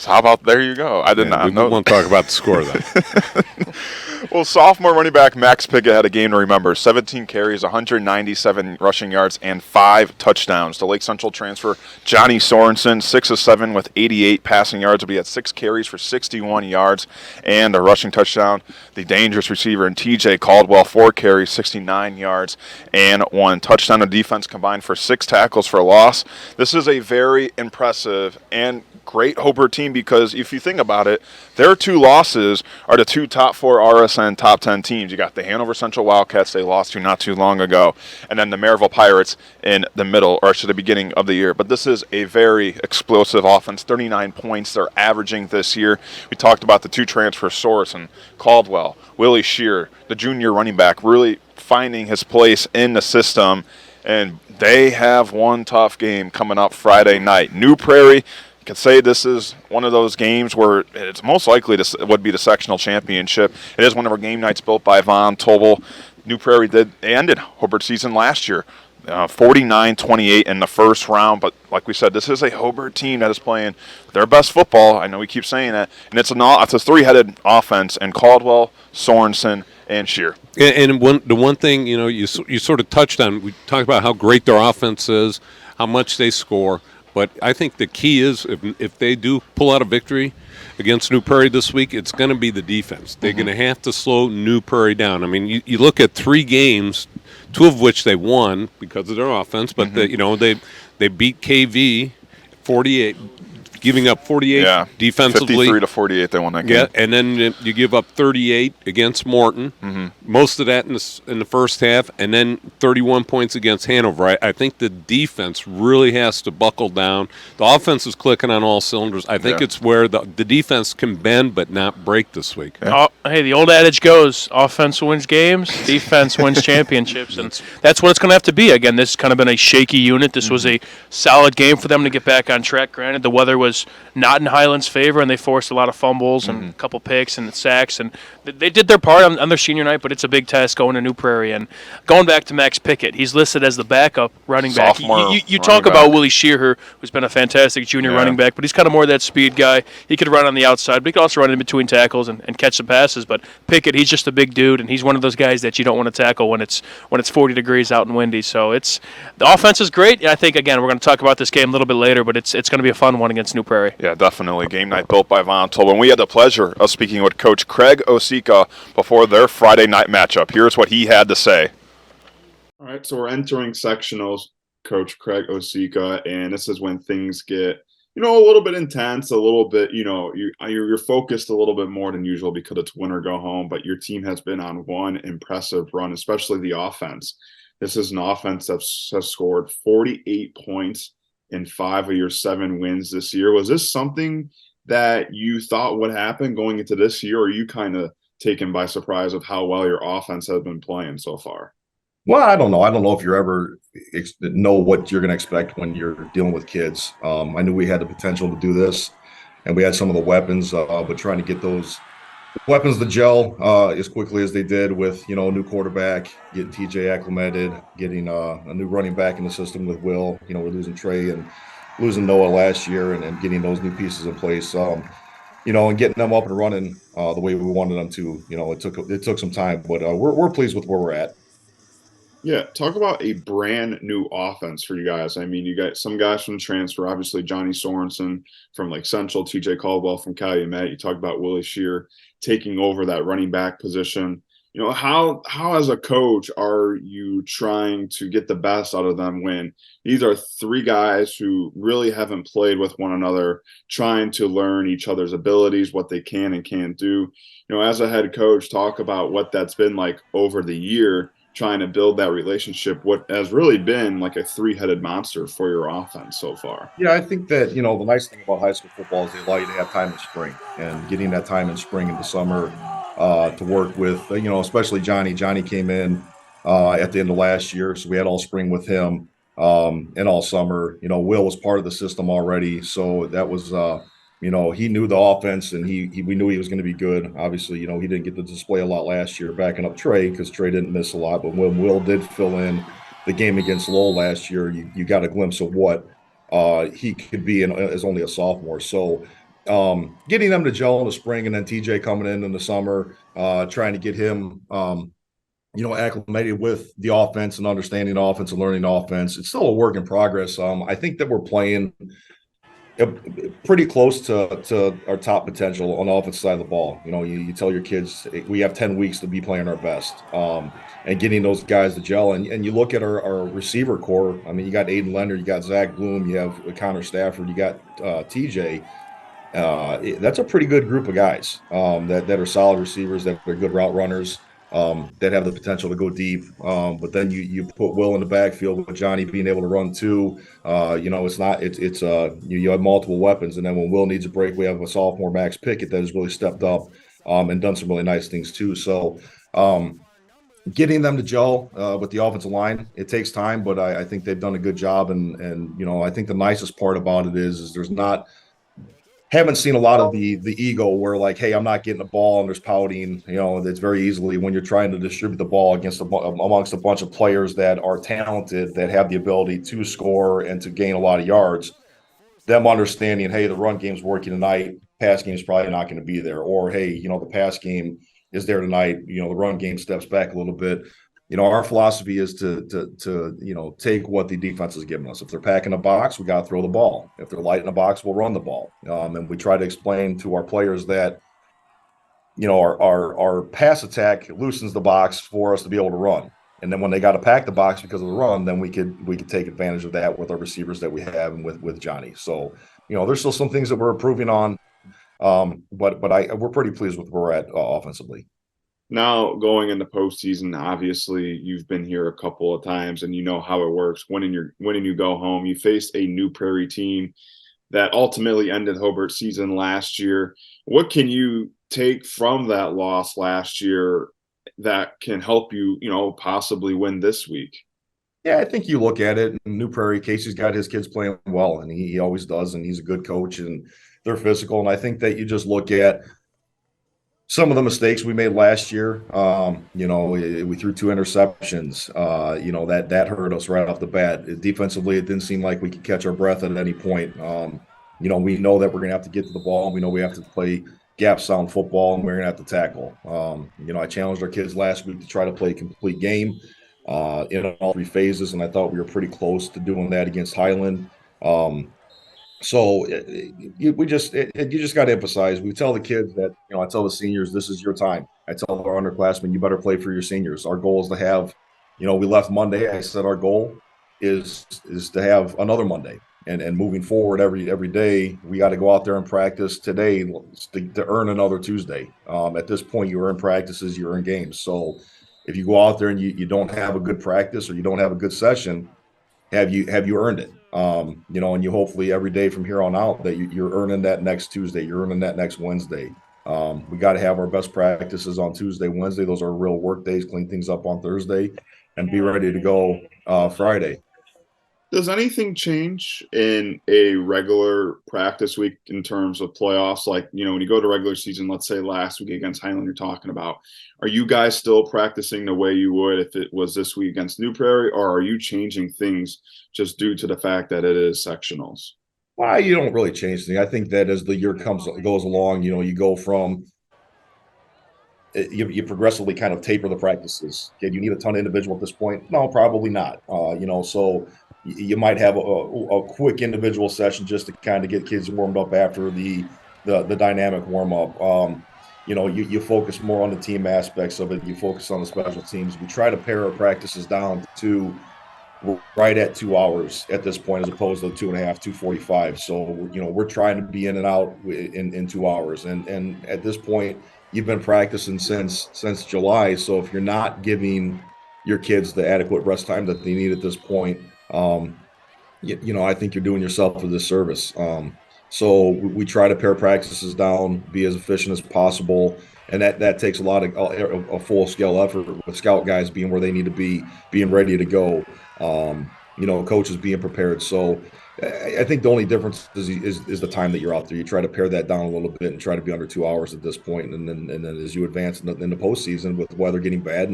S1: how about there you go? I did not
S2: we
S1: know.
S2: won't talk about the score, though.
S1: Well, sophomore running back Max Pickett had a game to remember. 17 carries, 197 rushing yards, and 5 touchdowns. The Lake Central transfer Johnny Sorensen, 6 of 7 with 88 passing yards. But he had 6 carries for 61 yards and a rushing touchdown. The dangerous receiver in TJ Caldwell, 4 carries, 69 yards, and 1 touchdown. The defense combined for 6 tackles for loss. This is a very impressive and great Hobart team because if you think about it, their 2 losses are the 2 top 4 RSN top 10 teams. You got the Hanover Central Wildcats they lost to not too long ago, and then the Maryville Pirates in the middle, or actually the beginning of the year. But this is a very explosive offense, 39 points they're averaging this year. We talked about the 2 transfers, Source and Caldwell, Willie Shear, the junior running back, really finding his place in the system, and they have one tough game coming up Friday night. New Prairie. You could say this is one of those games where it's most likely this would be the sectional championship. It is one of our game nights built by Von Tobel. New Prairie ended Hobart's season last year, 49-28 in the first round. But like we said, this is a Hobart team that is playing their best football. I know we keep saying that, and it's a 3-headed offense. And Caldwell, Sorensen, and Shear.
S2: And the one thing you sort of touched on, we talked about how great their offense is, how much they score. But I think the key is if they do pull out a victory against New Prairie this week, it's going to be the defense. They're going to have to slow New Prairie down. I mean, you look at 3 games, 2 of which they won because of their offense, but they beat KV 48, giving up 48 defensively.
S1: 53-48 they won that game.
S2: Yeah, and then you give up 38 against Morton, most of that in the first half, and then 31 points against Hanover. I think the defense really has to buckle down. The offense is clicking on all cylinders. I think it's where the defense can bend but not break this week.
S3: Yeah. Hey, the old adage goes, offense wins games, defense wins championships, and that's what it's going to have to be. Again, this has kind of been a shaky unit. This was a solid game for them to get back on track. Granted, the weather was not in Highland's favor, and they forced a lot of fumbles and a couple picks and sacks, and they did their part on their senior night, but it's a big test going to New Prairie. And going back to Max Pickett, he's listed as the backup running back. You talk about Willie Shear, who's been a fantastic junior running back, but he's kind of more that speed guy. He could run on the outside, but he could also run in between tackles and catch some passes. But Pickett, he's just a big dude, and he's one of those guys that you don't want to tackle when it's 40 degrees out and windy. So the offense is great, and I think, again, we're going to talk about this game a little bit later, but it's going to be a fun one against New Prairie.
S1: Yeah, definitely. Game night built by Von Tobel. And we had the pleasure of speaking with Coach Craig Osika before their Friday night matchup. Here's what he had to say.
S14: All right, so we're entering sectionals, Coach Craig Osika, and this is when things get, a little bit intense, a little bit, you're focused a little bit more than usual because it's win or go home, but your team has been on one impressive run, especially the offense. This is an offense that has scored 48 points in 5 of your 7 wins this year. Was this something that you thought would happen going into this year, or are you kind of taken by surprise of how well your offense has been playing so far?
S11: Well, I don't know. I don't know if you're ever know what you're going to expect when you're dealing with kids. I knew we had the potential to do this, and we had some of the weapons, but trying to get those weapons to gel as quickly as they did with, a new quarterback, getting TJ acclimated, getting a new running back in the system with Will. We're losing Trey and losing Noah last year, and getting those new pieces in place. And getting them up and running the way we wanted them to. It took some time, but we're pleased with where we're at.
S14: Yeah, talk about a brand new offense for you guys. I mean, you got some guys from transfer, obviously Johnny Sorensen from Lake Central, TJ Caldwell from Calumet. You talk about Willie Shear taking over that running back position. How as a coach are you trying to get the best out of them when these are 3 guys who really haven't played with one another, trying to learn each other's abilities, what they can and can't do? As a head coach, talk about what that's been like over the year, trying to build that relationship, what has really been like a 3-headed monster for your offense so far.
S11: Yeah, I think that, the nice thing about high school football is they allow you to have time in spring, and getting that time in spring and the summer to work with, especially Johnny. Johnny came in at the end of last year, so we had all spring with him and all summer. Will was part of the system already, so that was he knew the offense, and we knew he was going to be good. Obviously, he didn't get to display a lot last year backing up Trey because Trey didn't miss a lot. But when Will did fill in the game against Lowell last year, you got a glimpse of what he could be as only a sophomore. So
S15: getting them to gel in the spring, and then TJ coming in the summer, trying to get him, acclimated with the offense and understanding the offense and learning the offense. It's still a work in progress. I think that we're playing pretty close to our top potential on the offensive side of the ball. You tell your kids we have 10 weeks to be playing our best, and getting those guys to gel. And you look at our receiver core. I mean, you got Aiden Leonard, you got Zach Bloom, you have Connor Stafford, you got TJ. That's a pretty good group of guys, that are solid receivers, that are good route runners, that have the potential to go deep. But then you put Will in the backfield with Johnny being able to run too. You have multiple weapons, and then when Will needs a break, we have a sophomore Max Pickett that has really stepped up, and done some really nice things too. So. Getting them to gel, with the offensive line, it takes time, but I think they've done a good job. And I think the nicest part about it is there's not haven't seen a lot of the ego where, like, hey, I'm not getting the ball, and there's pouting. It's very easily when you're trying to distribute the ball amongst a bunch of players that are talented, that have the ability to score and to gain a lot of yards. Them understanding, hey, the run game's working tonight, pass game's probably not going to be there, or hey, the pass game is there tonight, the run game steps back a little bit. Our philosophy is to take what the defense is giving us. If they're packing a box, we got to throw the ball. If they're light in a box, we'll run the ball. And we try to explain to our players that our pass attack loosens the box for us to be able to run. And then when they got to pack the box because of the run, then we could take advantage of that with our receivers that we have and with Johnny. So there's still some things that we're improving on, but we're pretty pleased with where we're at, offensively.
S14: Now going into postseason, obviously you've been here a couple of times and you know how it works. When you go home, you faced a New Prairie team that ultimately ended Hobart's season last year. What can you take from that loss last year that can help you, possibly win this week?
S15: Yeah, I think you look at it, and New Prairie, Casey's got his kids playing well, and he always does, and he's a good coach, and they're physical. And I think that you just look at some of the mistakes we made last year. We threw 2 interceptions. That hurt us right off the bat. Defensively, it didn't seem like we could catch our breath at any point. We know that we're going to have to get to the ball. We know we have to play gap sound football, and we're going to have to tackle. I challenged our kids last week to try to play a complete game, in all 3 phases, and I thought we were pretty close to doing that against Highland. So you just got to emphasize. We tell the kids that, I tell the seniors, this is your time. I tell our underclassmen, you better play for your seniors. Our goal is to have, we left Monday. I said our goal is to have another Monday, and moving forward every day, we got to go out there and practice today to earn another Tuesday. At this point, you earn practices, you earn games. So if you go out there and you don't have a good practice, or you don't have a good session, have you earned it? And you hopefully every day from here on out that you're earning that next Tuesday, you're earning that next Wednesday. We got to have our best practices on Tuesday, Wednesday. Those are real work days. Clean things up on Thursday, and be ready to go Friday.
S14: Does anything change in a regular practice week in terms of playoffs? Like, when you go to regular season, let's say last week against Highland, you're talking about, are you guys still practicing the way you would if it was this week against New Prairie, or are you changing things just due to the fact that it is sectionals?
S15: Well, you don't really change things. I think that as the year goes along, you go from you progressively kind of taper the practices. Okay, do you need a ton of individual at this point? No, probably not. So you might have a quick individual session just to kind of get kids warmed up after the dynamic warm up. You focus more on the team aspects of it. You focus on the special teams. We try to pare our practices down to right at 2 hours at this point, as opposed to 2.5, 2:45. So we're trying to be in and out in 2 hours. And at this point, you've been practicing since July. So if you're not giving your kids the adequate rest time that they need at this point, I think you're doing yourself a disservice. So we try to pare practices down, be as efficient as possible, and that takes a lot of a full scale effort with scout guys being where they need to be, being ready to go. Coaches being prepared. So I think the only difference is the time that you're out there. You try to pare that down a little bit and try to be under 2 hours at this point, and then as you advance in the postseason with weather getting bad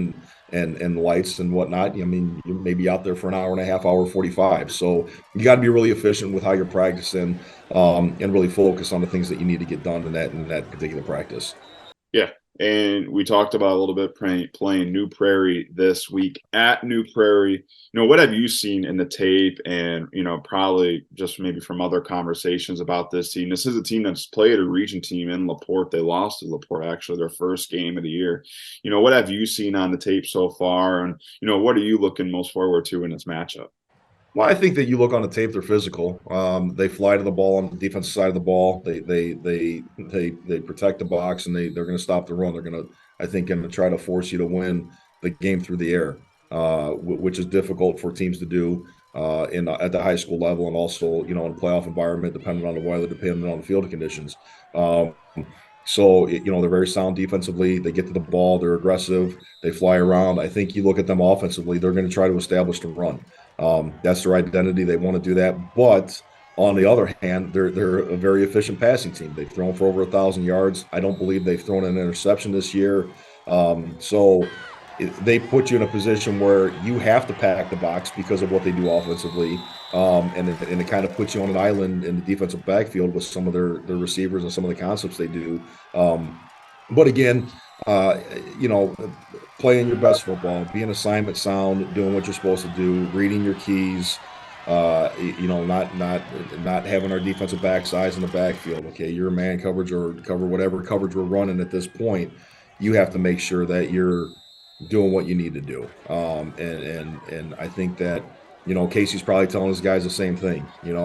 S15: and lights and whatnot, I mean, you may be out there for an hour and a half, hour 45. So you got to be really efficient with how you're practicing, and really focus on the things that you need to get done in that particular practice.
S14: Yeah. And we talked about a little bit playing New Prairie this week at New Prairie. What have you seen in the tape and, probably just maybe from other conversations about this team? This is a team that's played a region team in LaPorte. They lost to LaPorte, actually, their first game of the year. What have you seen on the tape so far? And, what are you looking most forward to in this matchup?
S15: Well, I think that you look on the tape; they're physical. They fly to the ball on the defensive side of the ball. They protect the box, and they're going to stop the run. They're going to try to force you to win the game through the air, which is difficult for teams to do at the high school level, and also in a playoff environment, depending on the weather, depending on the field conditions. So they're very sound defensively. They get to the ball. They're aggressive. They fly around. I think you look at them offensively; they're going to try to establish the run. That's their identity. They want to do that. But on the other hand, they're a very efficient passing team. They've thrown for over 1,000 yards. I don't believe they've thrown an interception this year. So they put you in a position where you have to pack the box because of what they do offensively. And it kind of puts you on an island in the defensive backfield with some of their receivers and some of the concepts they do. But again, playing your best football, being assignment sound, doing what you're supposed to do, reading your keys, not having our defensive backs eyes in the backfield. Okay, you're a man coverage or cover whatever coverage we're running at this point. You have to make sure that you're doing what you need to do. And I think that Casey's probably telling his guys the same thing. You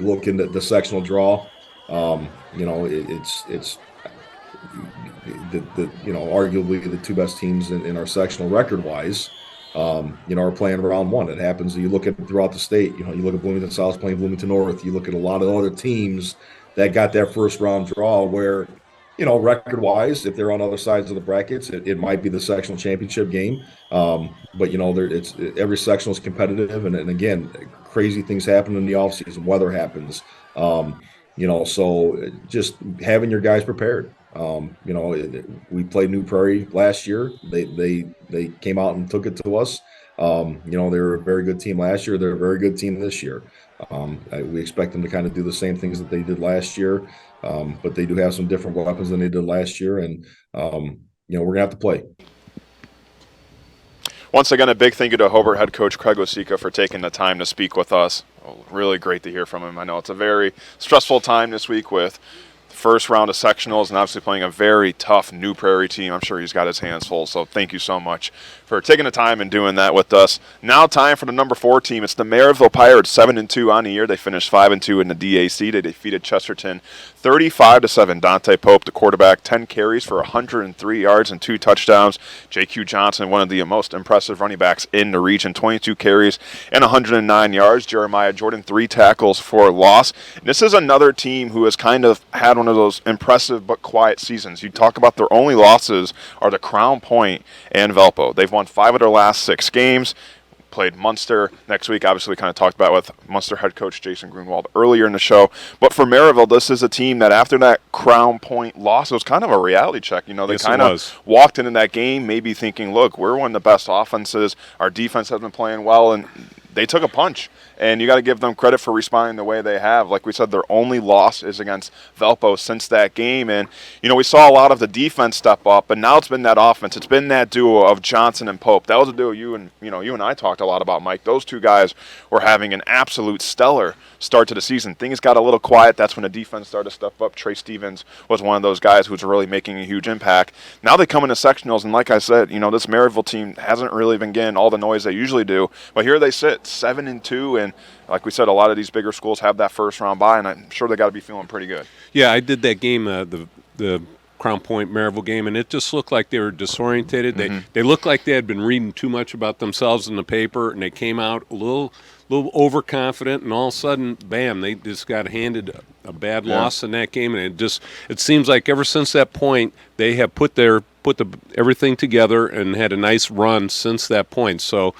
S15: look into the sectional draw. It's arguably the two best teams in our sectional record wise, are playing round one. It happens. You look at throughout the state, you look at Bloomington South playing Bloomington North. You look at a lot of other teams that got that first round draw where, record wise, if they're on other sides of the brackets, it might be the sectional championship game. But every sectional is competitive. And again, crazy things happen in the offseason. Weather happens. So just having your guys prepared. We played New Prairie last year. They came out and took it to us. They were a very good team last year. They're a very good team this year. We expect them to kind of do the same things that they did last year, but they do have some different weapons than they did last year, and we're gonna have to play.
S1: Once again, a big thank you to Hobart head coach Craig Osica for taking the time to speak with us. Really great to hear from him. I know it's a very stressful time this week with the first round of sectionals and obviously playing a very tough New Prairie team. I'm sure he's got his hands full, so thank you so much for taking the time and doing that with us. Now time for the number 4 team. It's the Maryville Pirates, 7-2 on the year. They finished 5-2 in the DAC. They defeated Chesterton 35-7. Dante Pope, the quarterback, 10 carries for 103 yards and 2 touchdowns. J.Q. Johnson, one of the most impressive running backs in the region, 22 carries and 109 yards. Jeremiah Jordan, 3 tackles for loss. And this is another team who has kind of had one of those impressive but quiet seasons. You talk about their only losses are the Crown Point and Valpo. They've won 5 of their last 6 games. Played Munster next week. Obviously, we kind of talked about with Munster head coach Jason Grunwald earlier in the show. But for Maryville, this is a team that after that Crown Point loss, it was kind of a reality check. They kind of walked into that game maybe thinking, look, we're one of the best offenses. Our defense has been playing well, and they took a punch. And you got to give them credit for responding the way they have. Like we said, their only loss is against Valpo since that game. And, we saw a lot of the defense step up, but now it's been that offense. It's been that duo of Johnson and Pope. That was a duo you and I talked a lot about, Mike. Those two guys were having an absolute stellar start to the season. Things got a little quiet. That's when the defense started to step up. Trey Stevens was one of those guys who's really making a huge impact. Now they come into sectionals, and like I said, this Maryville team hasn't really been getting all the noise they usually do. But here they sit, 7-2, and like we said, a lot of these bigger schools have that first round bye, and I'm sure they got to be feeling pretty good.
S2: Yeah, I did that game, the Crown Point Maryville game, and it just looked like they were disorientated.
S1: Mm-hmm.
S2: They looked like they had been reading too much about themselves in the paper, and they came out a little overconfident, and all of a sudden, bam, they just got handed a bad loss in that game, and it seems like ever since that point, they have put everything together and had a nice run since that point. So,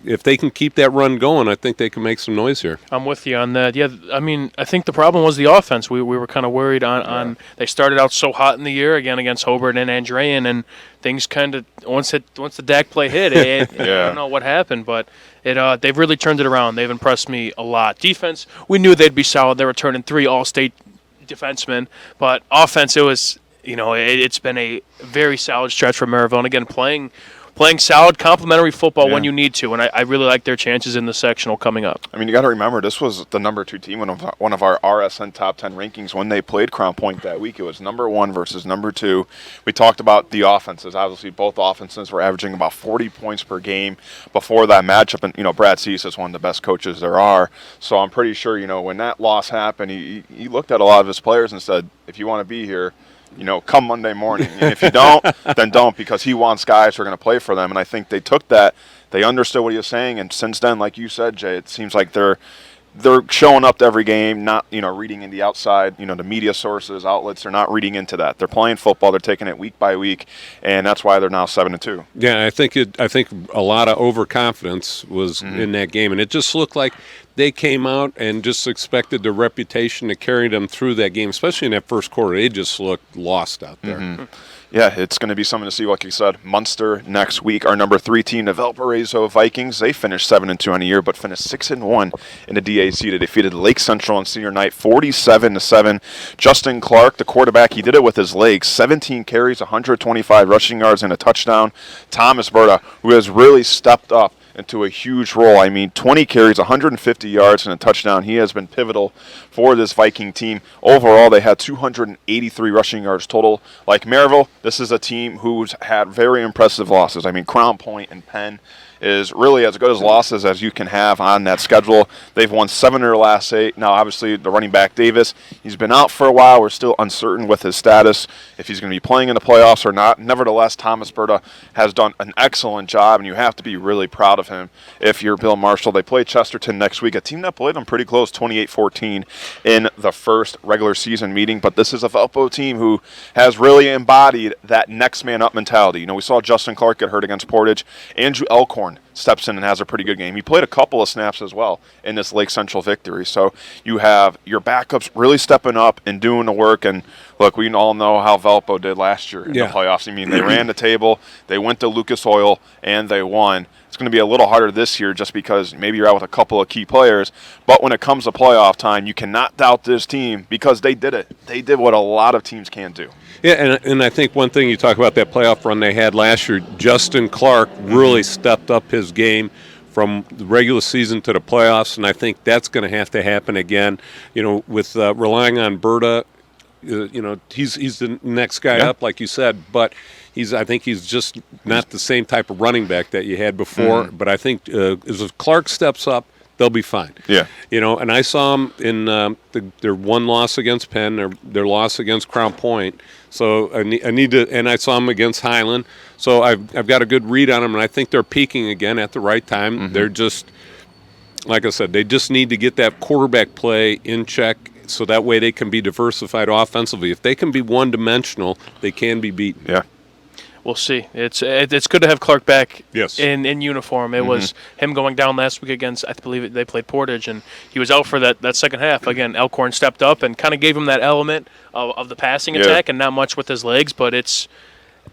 S2: if they can keep that run going, I think they can make some noise here.
S3: I'm with you on that. Yeah, I mean, I think the problem was the offense. We were kind of worried on they started out so hot in the year again against Hobart and Andrean, and things kind of once the Dak play hit, I don't know what happened, but they've really turned it around. They've impressed me a lot. Defense, we knew they'd be solid. They were turning 3 All-State defensemen, but offense, it was it's been a very solid stretch for Maryville, and again playing solid complementary football when you need to, and I really like their chances in the sectional coming up.
S1: I mean, you got to remember, this was the number 2 team, one of our RSN top 10 rankings when they played Crown Point that week. It was number 1 versus number 2. We talked about the offenses. Obviously, both offenses were averaging about 40 points per game before that matchup, and Brad Cease is one of the best coaches there are. So I'm pretty sure, when that loss happened, he looked at a lot of his players and said, if you want to be here, come Monday morning. And if you don't, then don't, because he wants guys who are going to play for them. And I think they took that. They understood what he was saying. And since then, like you said, Jay, it seems like they're showing up to every game, not, reading in the outside, the media sources, outlets. They're not reading into that. They're playing football. They're taking it week by week. And that's why they're now 7-2.
S2: Yeah, I think a lot of overconfidence was in that game. And it just looked like they came out and just expected the reputation to carry them through that game, especially in that first quarter. They just looked lost out there.
S1: Yeah, it's going to be something to see, like you said. Munster next week, our number 3 team, the Valparaiso Vikings. They finished 7-2 on the year, but finished 6-1 in the DAC. They defeated Lake Central on senior night 47-7. Justin Clark, the quarterback, he did it with his legs. 17 carries, 125 rushing yards, and a touchdown. Thomas Berta, who has really stepped up into a huge role. I mean, 20 carries, 150 yards, and a touchdown. He has been pivotal for this Viking team. Overall, they had 283 rushing yards total. Like Maryville, this is a team who's had very impressive losses. I mean, Crown Point and Penn is really as good as losses as you can have on that schedule. They've won 7 of their last 8. Now, obviously, the running back Davis, he's been out for a while. We're still uncertain with his status, if he's going to be playing in the playoffs or not. Nevertheless, Thomas Berta has done an excellent job, and you have to be really proud of him if you're Bill Marshall. They play Chesterton next week, a team that played them pretty close, 28-14 in the first regular season meeting. But this is a Valpo team who has really embodied that next man up mentality. We saw Justin Clark get hurt against Portage. Andrew Elkhorn steps in and has a pretty good game. He played a couple of snaps as well in this Lake Central victory. So you have your backups really stepping up and doing the work. And look, we all know how Valpo did last year in the playoffs. I mean, they ran the table, they went to Lucas Oil, and they won. It's going to be a little harder this year just because maybe you're out with a couple of key players. But when it comes to playoff time, you cannot doubt this team because they did it. They did what a lot of teams can't do.
S2: Yeah, and I think one thing you talk about that playoff run they had last year, Justin Clark really stepped up his game from the regular season to the playoffs, and I think that's going to have to happen again. With relying on Berta, he's the next guy up, like you said, but I think he's just not the same type of running back that you had before. But I think as Clark steps up, they'll be fine.
S1: Yeah.
S2: And I saw them in their one loss against Penn, their loss against Crown Point. So I need to, and I saw them against Highland. So I've got a good read on them, and I think they're peaking again at the right time. They're just, like I said, they just need to get that quarterback play in check so that way they can be diversified offensively. If they can be one-dimensional, they can be beaten.
S1: Yeah.
S3: We'll see. It's good to have Clark back
S2: yes.
S3: in uniform. It was him going down last week against, I believe they played Portage, and he was out for that second half. Again, Elkhorn stepped up and kind of gave him that element of the passing attack and not much with his legs. But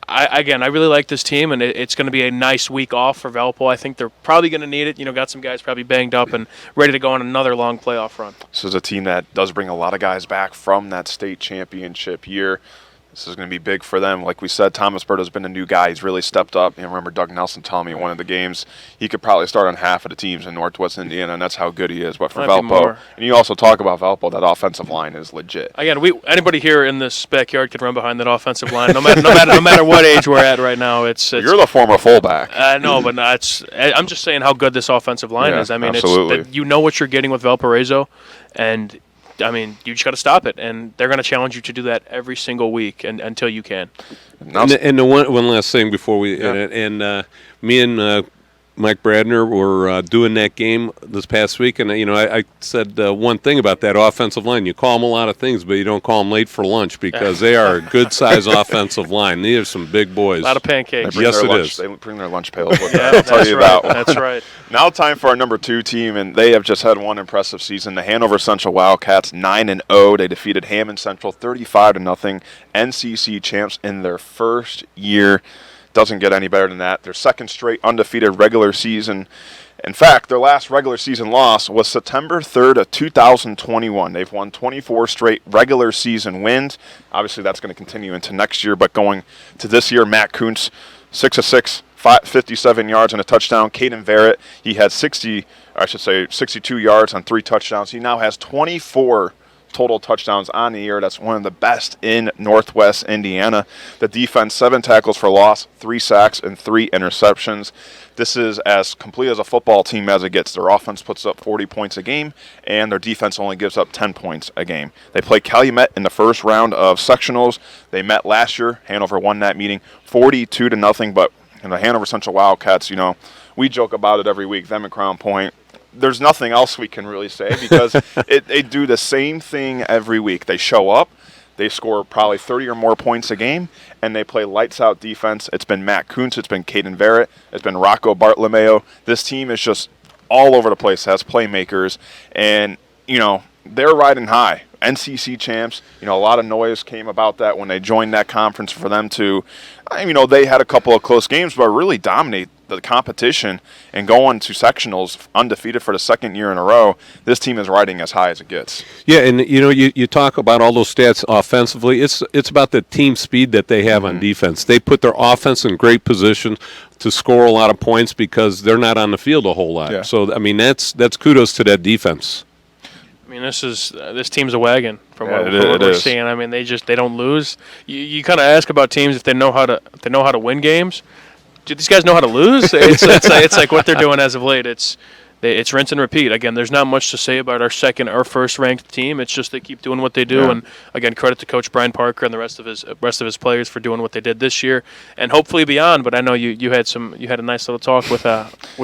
S3: I really like this team, and it's going to be a nice week off for Valpo. I think they're probably going to need it. Got some guys probably banged up and ready to go on another long playoff run.
S1: This is a team that does bring a lot of guys back from that state championship year. This is going to be big for them. Like we said, Thomas Berto's been a new guy. He's really stepped up. I remember Doug Nelson telling me in one of the games he could probably start on half of the teams in Northwest Indiana, and that's how good he is. But for Valpo, and you also talk about Valpo, that offensive line is legit.
S3: Again, anybody here in this backyard could run behind that offensive line, no matter what age we're at right now. It's
S1: you're the former fullback.
S3: I know, but I'm just saying how good this offensive line is. I mean,
S1: absolutely.
S3: You know what you're getting with Valparaiso, and I mean, you just got to stop it, and they're going to challenge you to do that every single week until you can.
S2: And the one last thing before we end it, and me and Mike Bradner were doing that game this past week, and I said one thing about that offensive line. You call them a lot of things, but you don't call them late for lunch because they are a good-sized offensive line. These are some big boys.
S3: A lot of pancakes.
S2: Yes, it
S1: lunch,
S2: is.
S1: They bring their lunch pails with them.
S3: Yeah,
S1: I'll tell you
S3: right.
S1: that one.
S3: That's right.
S1: Now time for our number 2 team, and they have just had one impressive season. The Hanover Central Wildcats, 9-0. They defeated Hammond Central 35-0. NCC champs in their first year. Doesn't get any better than that. Their second straight undefeated regular season. In fact, their last regular season loss was September 3rd of 2021. They've won 24 straight regular season wins. Obviously, that's going to continue into next year, but going to this year, Matt Kuntz, 6 of 6, 57 yards and a touchdown. Caden Verrett, he had 62 yards on 3 touchdowns. He now has 24 total touchdowns on the year. That's one of the best in Northwest Indiana. The defense, 7 tackles for loss, 3 sacks, and 3 interceptions. This is as complete as a football team as it gets. Their offense puts up 40 points a game, and their defense only gives up 10 points a game. They play Calumet in the first round of sectionals. They met last year. Hanover won that meeting 42-0, but the Hanover Central Wildcats, we joke about it every week, them and Crown Point. There's nothing else we can really say because they do the same thing every week. They show up, they score probably 30 or more points a game, and they play lights-out defense. It's been Matt Kuntz, it's been Caden Verrett, it's been Rocco Bartolomeo. This team is just all over the place, has playmakers, and, they're riding high. NCC champs, a lot of noise came about that when they joined that conference for them to, they had a couple of close games, but really dominate the competition and going to sectionals undefeated for the second year in a row. This team is riding as high as it gets.
S2: Yeah, and you talk about all those stats offensively. It's about the team speed that they have on defense. They put their offense in great position to score a lot of points because they're not on the field a whole lot.
S1: Yeah.
S2: So that's kudos to that defense.
S3: This team's a wagon from what we're
S1: is.
S3: seeing. They don't lose. You kind of ask about teams if they know how to win games. Do these guys know how to lose? It's like what they're doing as of late. It's rinse and repeat. Again, there's not much to say about our first ranked team. It's just they keep doing what they do.
S1: Yeah.
S3: And again, credit to Coach Brian Parker and the rest of his players for doing what they did this year and hopefully beyond. But I know you had a nice little talk with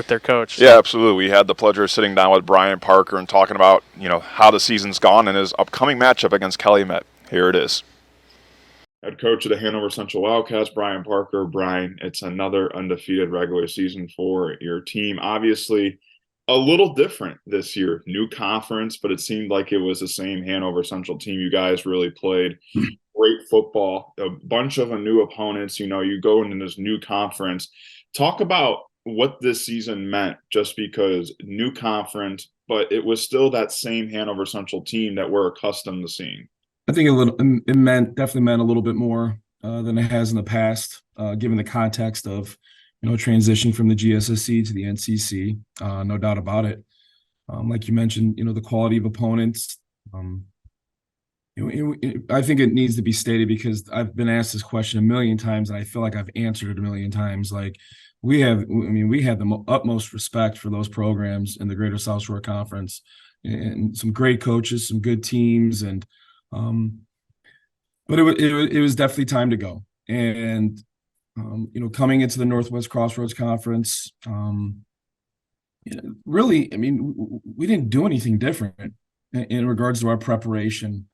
S3: their coach.
S1: So. Yeah, absolutely. We had the pleasure of sitting down with Brian Parker and talking about how the season's gone and his upcoming matchup against Calumet. Here it is. Head coach of the Hanover Central Wildcats, Brian Parker. Brian, it's another undefeated regular season for your team. Obviously, a little different this year. New conference, but it seemed like it was the same Hanover Central team. You guys really played great football. A bunch of new opponents. You go into this new conference. Talk about what this season meant just because new conference, but it was still that same Hanover Central team that we're accustomed to seeing.
S16: I think it definitely meant a little bit more than it has in the past, given the context of transitioning from the GSSC to the NCC. No doubt about it. Like you mentioned, the quality of opponents. I think it needs to be stated because I've been asked this question a million times, and I feel like I've answered it a million times. Like we have the utmost respect for those programs in the Greater South Shore Conference, and some great coaches, some good teams, and. But it was definitely time to go. And, coming into the Northwest Crossroads Conference, really, we didn't do anything different in regards to our preparation.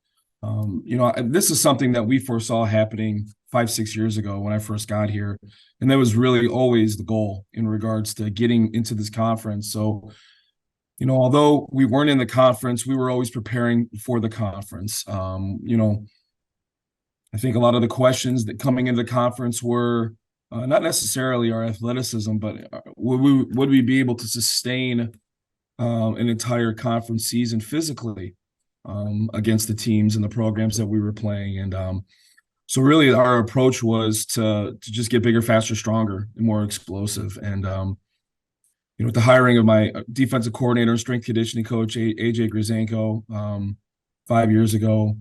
S16: This is something that we foresaw happening 5-6 years ago when I first got here. And that was really always the goal in regards to getting into this conference. So, although we weren't in the conference, we were always preparing for the conference. I think a lot of the questions that coming into the conference were not necessarily our athleticism, but would we be able to sustain an entire conference season physically against the teams and the programs that we were playing? And so really our approach was to just get bigger, faster, stronger, and more explosive. And with the hiring of my defensive coordinator and strength conditioning coach, AJ Grzanko, 5 years ago,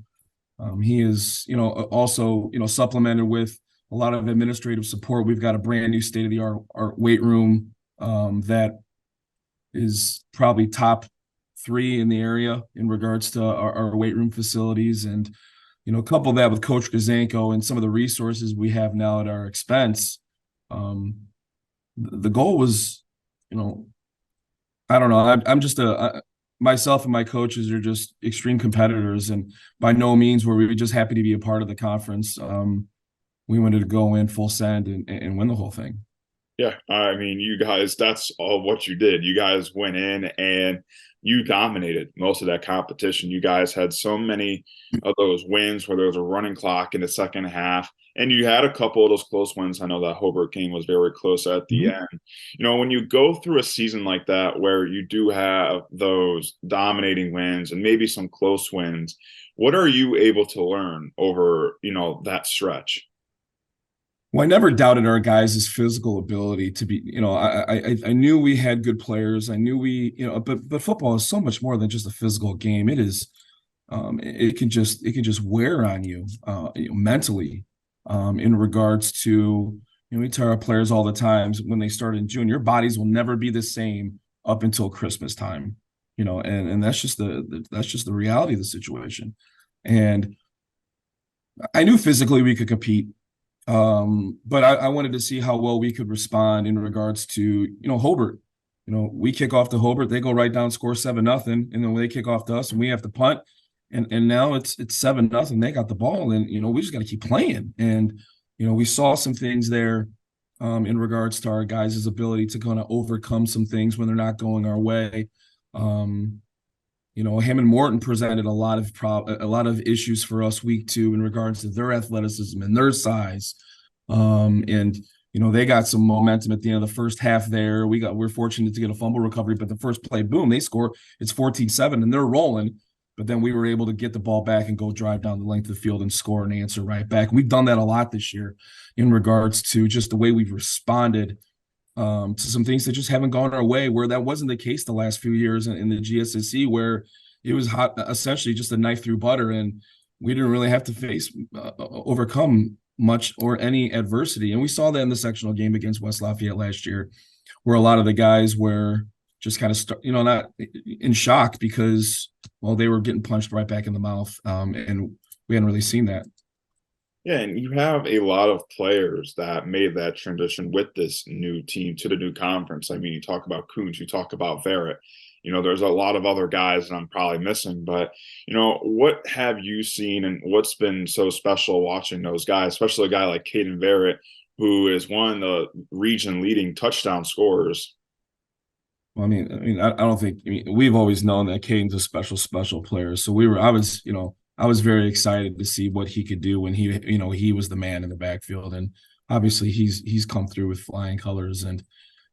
S16: he is, also, supplemented with a lot of administrative support. We've got a brand new state-of-the-art weight room that is probably top 3 in the area in regards to our weight room facilities. And, couple that with Coach Grzanko and some of the resources we have now at our expense, the goal was I don't know. I'm just myself and my coaches are just extreme competitors, and by no means were we just happy to be a part of the conference. We wanted to go in full send and win the whole thing.
S14: Yeah, I mean, you guys, that's all what you did. You guys went in and you dominated most of that competition. You guys had so many of those wins where there was a running clock in the second half, and you had a couple of those close wins. I know that Hobart game was very close at the end. When you go through a season like that where you do have those dominating wins and maybe some close wins, what are you able to learn over, that stretch?
S16: Well, I never doubted our guys' physical ability to be, I knew we had good players. I knew but football is so much more than just a physical game. It is, it can just wear on you, mentally, in regards to, we tell our players all the times when they start in June, your bodies will never be the same up until Christmas time, and that's just the reality of the situation. And I knew physically we could compete. But I wanted to see how well we could respond in regards to, Hobart. We kick off to Hobart, they go right down, score 7-0, and then they kick off to us and we have to punt. And now it's 7-0. They got the ball, and we just got to keep playing. And we saw some things there in regards to our guys' ability to kind of overcome some things when they're not going our way. Hammond Morton presented a lot of issues for us week 2 in regards to their athleticism and their size. They got some momentum at the end of the first half there. We're fortunate to get a fumble recovery, but the first play, boom, they score. It's 14-7 and they're rolling. But then we were able to get the ball back and go drive down the length of the field and score and answer right back. And we've done that a lot this year in regards to just the way we've responded to some things that just haven't gone our way, where that wasn't the case the last few years in the GSSC, where it was essentially just a knife through butter, and we didn't really have to overcome much or any adversity. And we saw that in the sectional game against West Lafayette last year, where a lot of the guys were just kind of not in shock because, well, they were getting punched right back in the mouth, and we hadn't really seen that.
S14: Yeah, and you have a lot of players that made that transition with this new team to the new conference. I mean, you talk about Coons, you talk about Verrett. There's a lot of other guys that I'm probably missing, but, what have you seen and what's been so special watching those guys, especially a guy like Caden Verrett, who is one of the region leading touchdown scorers?
S16: Well, I don't think we've always known that Caden's a special player. So I was very excited to see what he could do when he was the man in the backfield. And obviously he's come through with flying colors. And,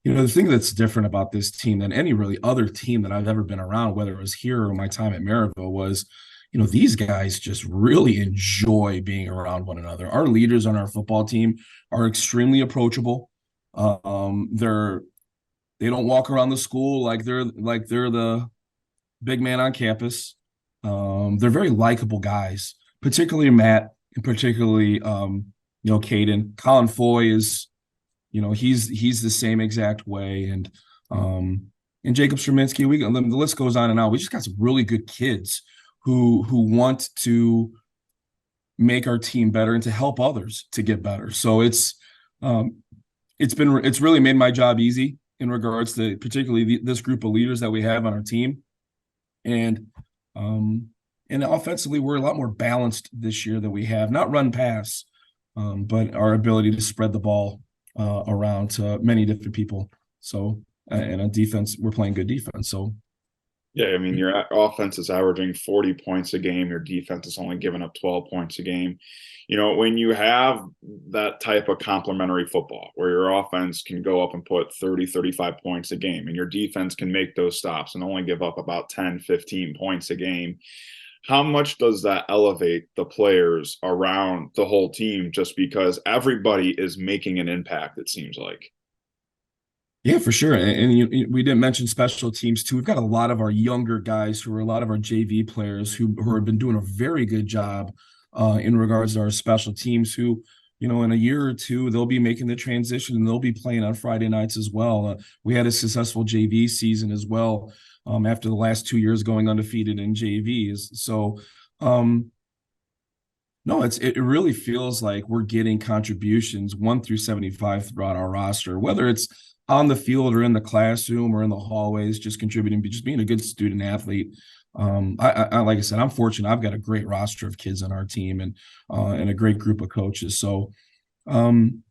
S16: the thing that's different about this team than any really other team that I've ever been around, whether it was here or my time at Maryville, was, these guys just really enjoy being around one another. Our leaders on our football team are extremely approachable. They don't walk around the school like they're the big man on campus. They're very likable guys, particularly Matt, and particularly Caden. Colin Foy is, he's the same exact way, and Jacob Straminsky. The list goes on and on. We just got some really good kids who want to make our team better and to help others to get better. So it's really made my job easy in regards to particularly this group of leaders that we have on our team, and offensively, we're a lot more balanced this year than we have. Not run pass, but our ability to spread the ball around to many different people. So, and on defense, we're playing good defense. So,
S14: yeah, your offense is averaging 40 points a game. Your defense is only giving up 12 points a game. When you have that type of complementary football where your offense can go up and put 30, 35 points a game, and your defense can make those stops and only give up about 10, 15 points a game, how much does that elevate the players around the whole team just because everybody is making an impact, it seems like?
S16: Yeah, for sure. And we didn't mention special teams too. We've got a lot of our younger guys who are a lot of our JV players who have been doing a very good job in regards to our special teams who, in a year or two, they'll be making the transition and they'll be playing on Friday nights as well. We had a successful JV season as well after the last 2 years going undefeated in JVs. So, no, it really feels like we're getting contributions 1 through 75 throughout our roster, whether it's on the field or in the classroom or in the hallways, just contributing, just being a good student athlete. I like I said, I'm fortunate. I've got a great roster of kids on our team and a great group of coaches. So, you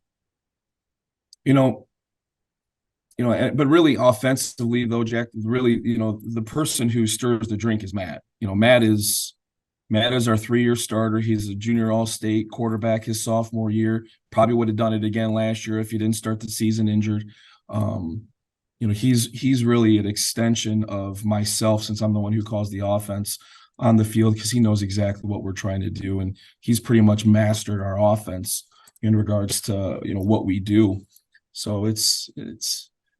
S16: know, but really offensively though, Jack, really, the person who stirs the drink is Matt. Matt is our 3-year starter. He's a junior all-state quarterback his sophomore year. Probably would have done it again last year if he didn't start the season injured. He's really an extension of myself, since I'm the one who calls the offense on the field, because he knows exactly what we're trying to do, and he's pretty much mastered our offense in regards to what we do. So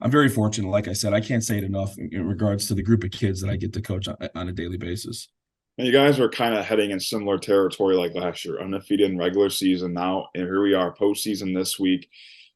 S16: I'm very fortunate. Like I said, I can't say it enough in regards to the group of kids that I get to coach on a daily basis.
S14: And you guys are kind of heading in similar territory like last year, undefeated in regular season now, and here we are postseason this week.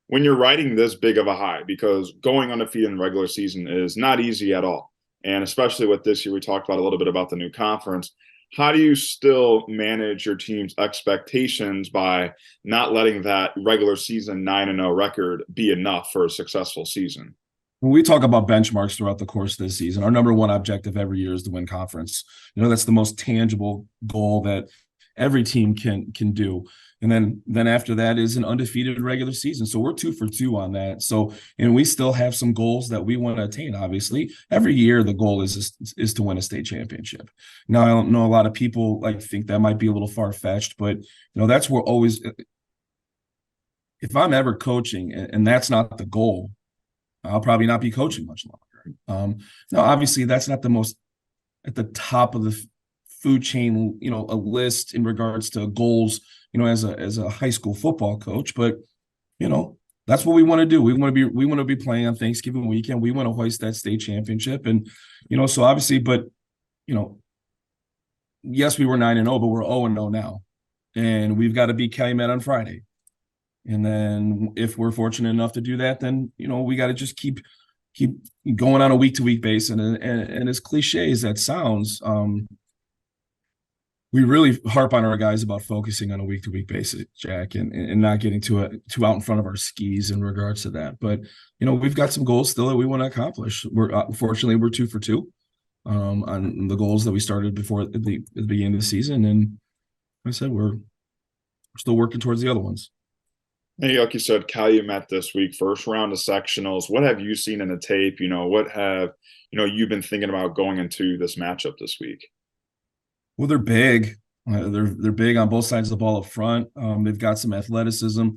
S14: When you're riding this big of a high, because going undefeated in regular season is not easy at all, and especially with this year, we talked about a little bit about the new conference. How do you still manage your team's expectations by not letting that regular season 9-0 record be enough for a successful season?
S16: When we talk about benchmarks throughout the course of this season, our number one objective every year is to win conference. That's the most tangible goal that every team can do. And then after that is an undefeated regular season. So we're 2 for 2 on that. So, and we still have some goals that we want to attain. Obviously, every year the goal is to win a state championship. Now, I don't know, a lot of people think that might be a little far-fetched, but that's where always, if I'm ever coaching and that's not the goal, I'll probably not be coaching much longer. Now, obviously, that's not the most at the top of the food chain, a list in regards to goals, as a high school football coach. But, that's what we want to do. We want to be playing on Thanksgiving weekend. We want to hoist that state championship. And, so obviously, but, yes, we were 9-0, but we're 0-0 now. And we've got to beat Calumet on Friday. And then if we're fortunate enough to do that, then, we got to just keep going on a week-to-week basis. And as cliche as that sounds, we really harp on our guys about focusing on a week-to-week basis, Jack, and not getting too out in front of our skis in regards to that. But, we've got some goals still that we want to accomplish. Fortunately, we're 2 for 2 on the goals that we started before at the beginning of the season. And like I said, we're still working towards the other ones.
S14: Hey, like you said, Calumet this week, first round of sectionals. What have you seen in the tape? What have you been thinking about going into this matchup this week?
S16: Well, they're big. They're big on both sides of the ball up front. They've got some athleticism.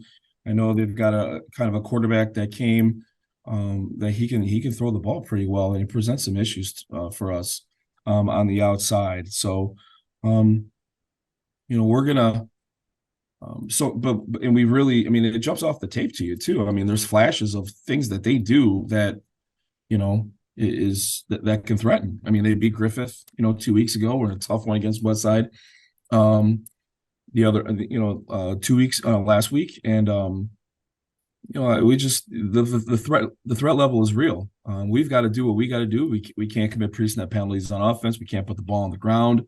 S16: I know they've got a kind of a quarterback that came that he can throw the ball pretty well, and he presents some issues for us on the outside. So, we're gonna. And we really, it jumps off the tape to you too. There's flashes of things that they do that, that can threaten. They beat Griffith, 2 weeks ago. We're in a tough one against Westside. The other, 2 weeks last week, and we just the threat level is real. We've got to do what we got to do. We can't commit pre-snap penalties on offense. We can't put the ball on the ground.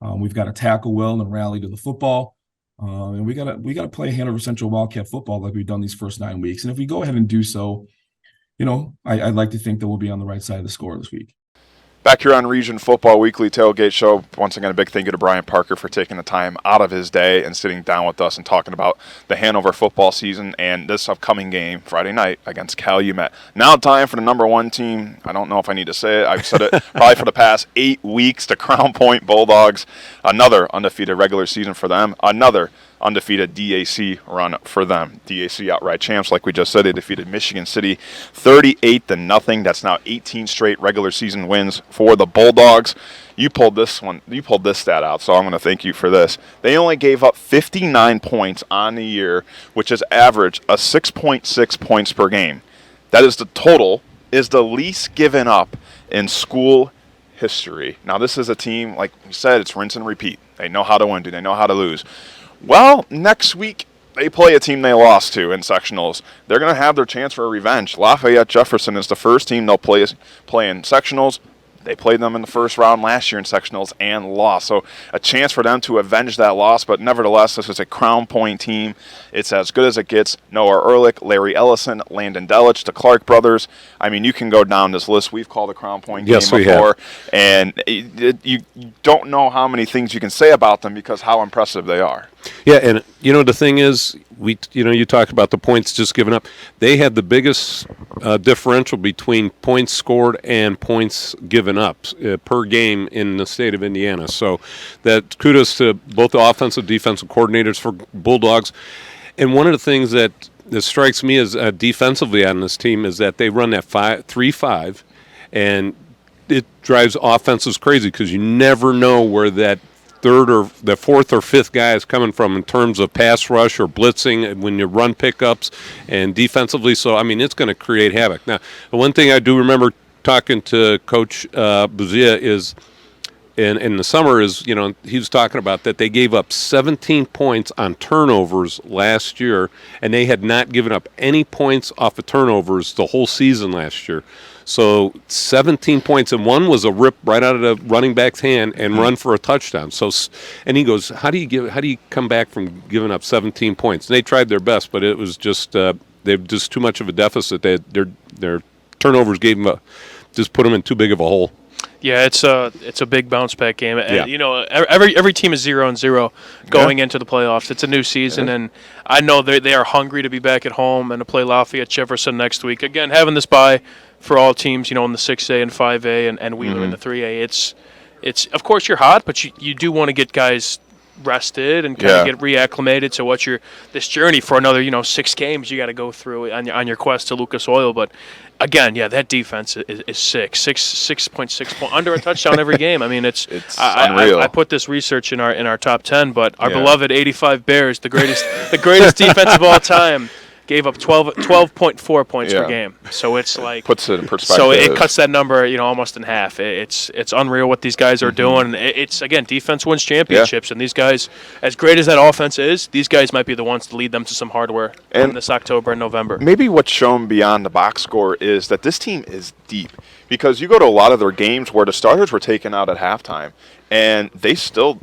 S16: We've got to tackle well and rally to the football. And we gotta play Hanover Central Wildcat football like we've done these first 9 weeks. And if we go ahead and do so, I'd like to think that we'll be on the right side of the score this week.
S1: Back here on Region Football Weekly Tailgate Show, once again, a big thank you to Brian Parker for taking the time out of his day and sitting down with us and talking about the Hanover football season and this upcoming game Friday night against Calumet. Now time for the number one team. I don't know if I need to say it. I've said it probably for the past 8 weeks, the Crown Point Bulldogs. Another undefeated regular season for them. Another undefeated DAC run for them. DAC outright champs, like we just said. They defeated Michigan City 38-0. That's now 18 straight regular season wins for the Bulldogs. You pulled this stat out, so I'm going to thank you for this. They only gave up 59 points on the year, which is average of 6.6 points per game. That is the total, is the least given up in school history. Now, this is a team, like we said, it's rinse and repeat. They know how to win. Do they know how to lose? Well, next week, they play a team they lost to in sectionals. They're going to have their chance for a revenge. Lafayette Jefferson is the first team they'll play in sectionals. They played them in the first round last year in sectionals and lost. So a chance for them to avenge that loss, but nevertheless, this is a Crown Point team. It's as good as it gets. Noah Ehrlich, Larry Ellison, Landon Delich, the Clark brothers. I mean, you can go down this list. We've called the Crown Point game before, and you don't know how many things you can say about them because how impressive they are.
S2: Yeah, and the thing is, you talked about the points just given up. They had the biggest differential between points scored and points given up per game in the state of Indiana. So that kudos to both the offensive, defensive coordinators for Bulldogs. And one of the things that strikes me as defensively on this team is that they run that 3-5, and it drives offenses crazy because you never know where that third or the fourth or fifth guy is coming from in terms of pass rush or blitzing when you run pickups and defensively. So, I mean, it's going to create havoc. Now, the one thing I do remember talking to Coach Buzia is in the summer is, he was talking about that they gave up 17 points on turnovers last year, and they had not given up any points off of turnovers the whole season last year. So 17 points, and one was a rip right out of the running back's hand and run for a touchdown. So, and he goes, how do you come back from giving up 17 points? And they tried their best, but it was just they're just too much of a deficit. Their turnovers just put them in too big of a hole.
S3: Yeah, it's a big bounce back game. Yeah. Every team is 0-0 going into the playoffs. It's a new season, and I know they are hungry to be back at home and to play Lafayette Jefferson next week. Again, having this bye for all teams, in the 6A and 5A and Wheeler in the 3A. It's of course you're hot, but you do want to get guys rested and kind of get reacclimated to this journey for another 6 games you got to go through on your quest to Lucas Oil. But again, that defense is sick. 6.6 points under a touchdown every game. I mean, it's unreal. I put this research in our top 10, but our beloved 85 Bears, the greatest defense of all time, gave up 12.4 points per game. So it's like
S1: puts it in perspective.
S3: So it cuts that number, almost in half. It's unreal what these guys are doing. It's again, defense wins championships, and these guys, as great as that offense is, these guys might be the ones to lead them to some hardware in this October and November.
S1: Maybe what's shown beyond the box score is that this team is deep, because you go to a lot of their games where the starters were taken out at halftime, and they still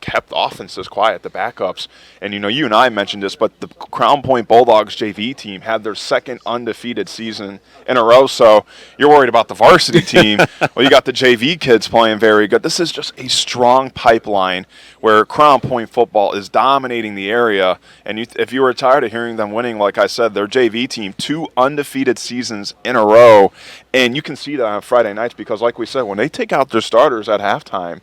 S1: kept offenses quiet, the backups. And you and I mentioned this, but the Crown Point Bulldogs JV team had their second undefeated season in a row. So you're worried about the varsity team. Well, you got the JV kids playing very good. This is just a strong pipeline where Crown Point football is dominating the area. And if you were tired of hearing them winning, like I said, their JV team, 2 undefeated seasons in a row. And you can see that on Friday nights because, like we said, when they take out their starters at halftime,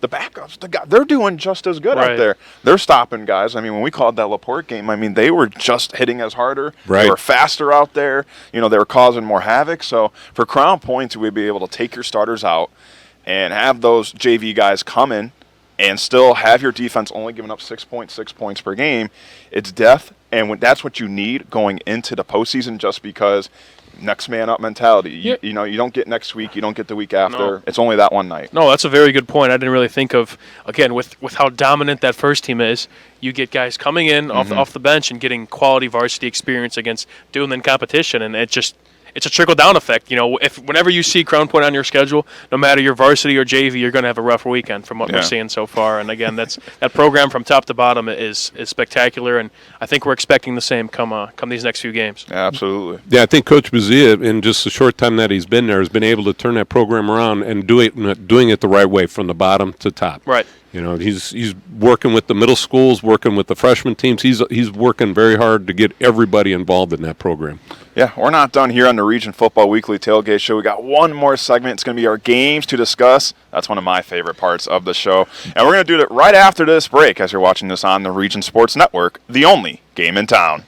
S1: the backups, they're doing just as good out there. They're stopping guys. I mean, when we called that LaPorte game, I mean, they were just hitting us harder. They were faster out there. They were causing more havoc. So for Crown Point, we'd be able to take your starters out and have those JV guys come in and still have your defense only giving up 6.6 points per game. It's death, and that's what you need going into the postseason, just because next man up mentality. You don't get next week, you don't get the week after. No. It's only that one night.
S3: No, that's a very good point. I didn't really think of, again, with how dominant that first team is, you get guys coming in off the bench and getting quality varsity experience against Duneland competition, and it's a trickle-down effect. Whenever you see Crown Point on your schedule, no matter your varsity or JV, you're going to have a rough weekend from what we're seeing so far. And again, that program from top to bottom is spectacular, and I think we're expecting the same come these next few games.
S1: Yeah, absolutely.
S2: Yeah, I think Coach Bazia, in just the short time that he's been there, has been able to turn that program around and doing it the right way from the bottom to top.
S3: Right.
S2: He's working with the middle schools, working with the freshman teams. He's working very hard to get everybody involved in that program.
S1: Yeah, we're not done here on the Region Football Weekly Tailgate Show. We got one more segment. It's going to be our games to discuss. That's one of my favorite parts of the show. And we're going to do that right after this break as you're watching this on the Region Sports Network, the only game in town.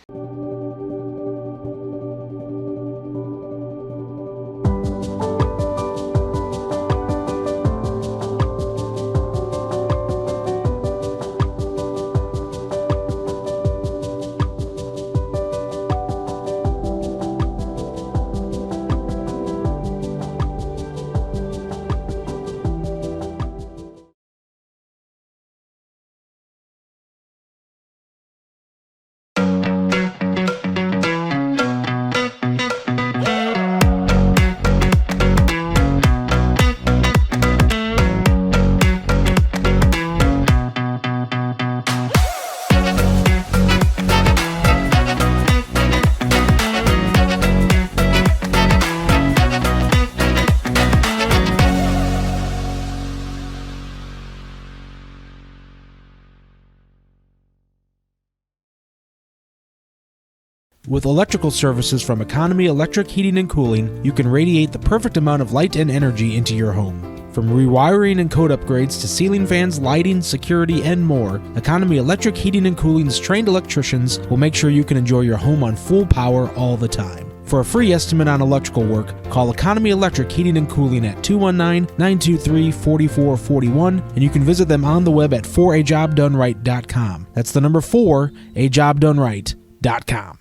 S7: With electrical services from Economy Electric Heating and Cooling, you can radiate the perfect amount of light and energy into your home. From rewiring and code upgrades to ceiling fans, lighting, security, and more, Economy Electric Heating and Cooling's trained electricians will make sure you can enjoy your home on full power all the time. For a free estimate on electrical work, call Economy Electric Heating and Cooling at 219-923-4441, and you can visit them on the web at 4ajobdoneright.com. That's the number 4ajobdoneright.com.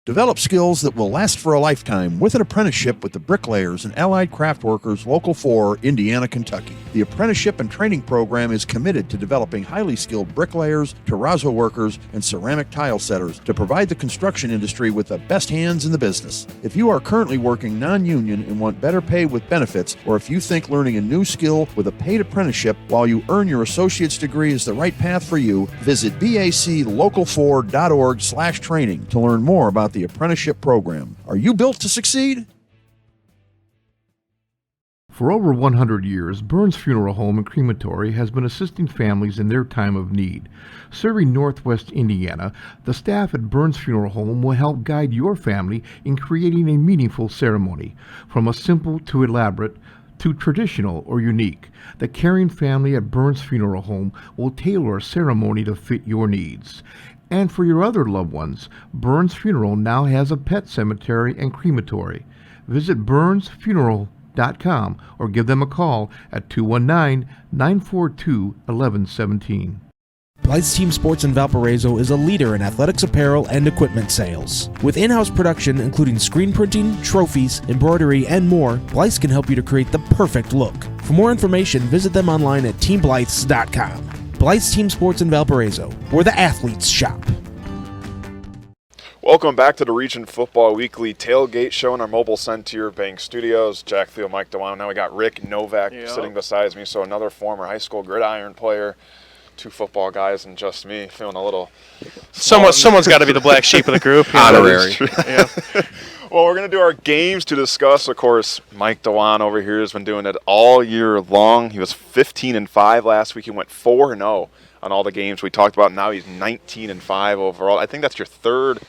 S11: Develop skills that will last for a lifetime with an apprenticeship with the Bricklayers and Allied Craft Workers Local 4, Indiana, Kentucky. The apprenticeship and training program is committed to developing highly skilled bricklayers, terrazzo workers, and ceramic tile setters to provide the construction industry with the best hands in the business. If you are currently working non-union and want better pay with benefits, or if you think learning a new skill with a paid apprenticeship while you earn your associate's degree is the right path for you, visit baclocal4.org/training to learn more about the apprenticeship program. Are you built to succeed?
S12: For over 100 years, Burns Funeral Home and Crematory has been assisting families in their time of need. Serving Northwest Indiana, the staff at Burns Funeral Home will help guide your family in creating a meaningful ceremony. From a simple to elaborate to traditional or unique, the caring family at Burns Funeral Home will tailor a ceremony to fit your needs. And for your other loved ones, Burns Funeral now has a pet cemetery and crematory. Visit burnsfuneral.com or give them a call at 219-942-1117.
S7: Blythe's Team Sports in Valparaiso is a leader in athletics apparel and equipment sales. With in-house production including screen printing, trophies, embroidery, and more, Blythe's can help you to create the perfect look. For more information, visit them online at teamblythes.com. Blythe's Team Sports in Valparaiso, where the athletes shop.
S1: Welcome back to the Region Football Weekly Tailgate Show in our mobile Centier Bank Studios. Jack Theo, Mike DeWano. Now we got Rick Novak sitting beside me, so another former high school gridiron player. Two football guys and just me, feeling a little...
S3: Someone's got to be the black sheep of the group.
S1: Honorary. Yeah. Well, we're going to do our games to discuss. Of course, Mike DeWan over here has been doing it all year long. He was 15-5 last week. He went 4-0 on all the games we talked about. Now he's 19-5 overall. I think that's your third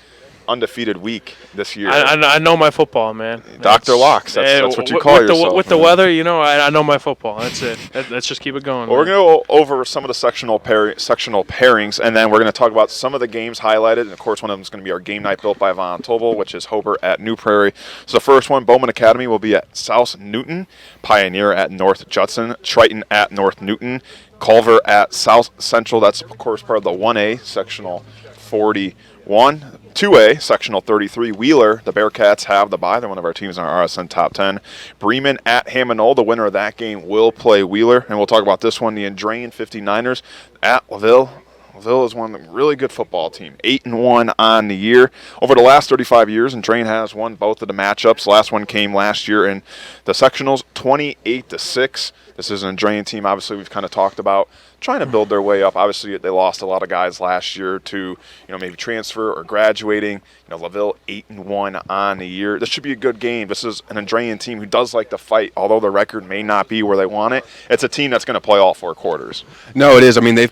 S1: undefeated week this year.
S3: I know my football, man.
S1: Dr. Locks, that's what you call yourself.
S3: With the weather, I know my football. That's it. Let's just keep it going.
S1: Well, we're going to go over some of the sectional pairings, and then we're going to talk about some of the games highlighted. And, of course, one of them is going to be our game night built by Von Tobel, which is Hobart at New Prairie. So the first one, Bowman Academy, will be at South Newton, Pioneer at North Judson, Triton at North Newton, Culver at South Central. That's, of course, part of the 1A, sectional 41. 2A, sectional 33, Wheeler. The Bearcats have the bye. They're one of our teams in our RSN top 10. Bremen at Hammond. The winner of that game will play Wheeler. And we'll talk about this one, the Andrain 59ers at LaVille. LaVille is one really good football team, 8-1 on the year. Over the last 35 years, Andrain has won both of the matchups. Last one came last year in the sectionals, 28-6. This is an Andrain team, obviously, we've kind of talked about trying to build their way up. Obviously, they lost a lot of guys last year to, maybe transfer or graduating. LaVille 8-1 on the year. This should be a good game. This is an Andrain team who does like to fight, although the record may not be where they want it. It's a team that's going to play all four quarters.
S17: No, it is. I mean, they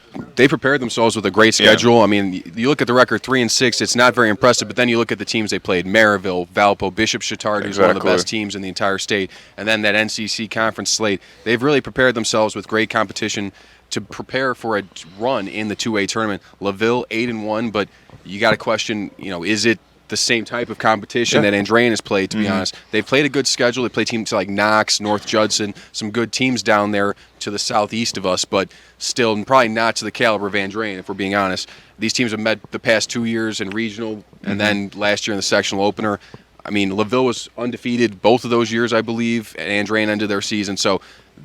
S17: prepared themselves with a great schedule. Yeah. I mean, you look at the record 3-6. It's not very impressive. But then you look at the teams they played: Maryville, Valpo, Bishop Chatard, who's one of the best teams in the entire state, and then that NCC conference slate. They've really prepared themselves with great competition to prepare for a run in the 2A tournament. LaVille 8-1, but you got to question, is it the same type of competition that Andrain has played, to be honest? They've played a good schedule. They play teams like Knox, North Judson, some good teams down there to the southeast of us, but still probably not to the caliber of Andrain, if we're being honest. These teams have met the past 2 years in regional, and then last year in the sectional opener. I mean, LaVille was undefeated both of those years, I believe, and Andrain ended their season. So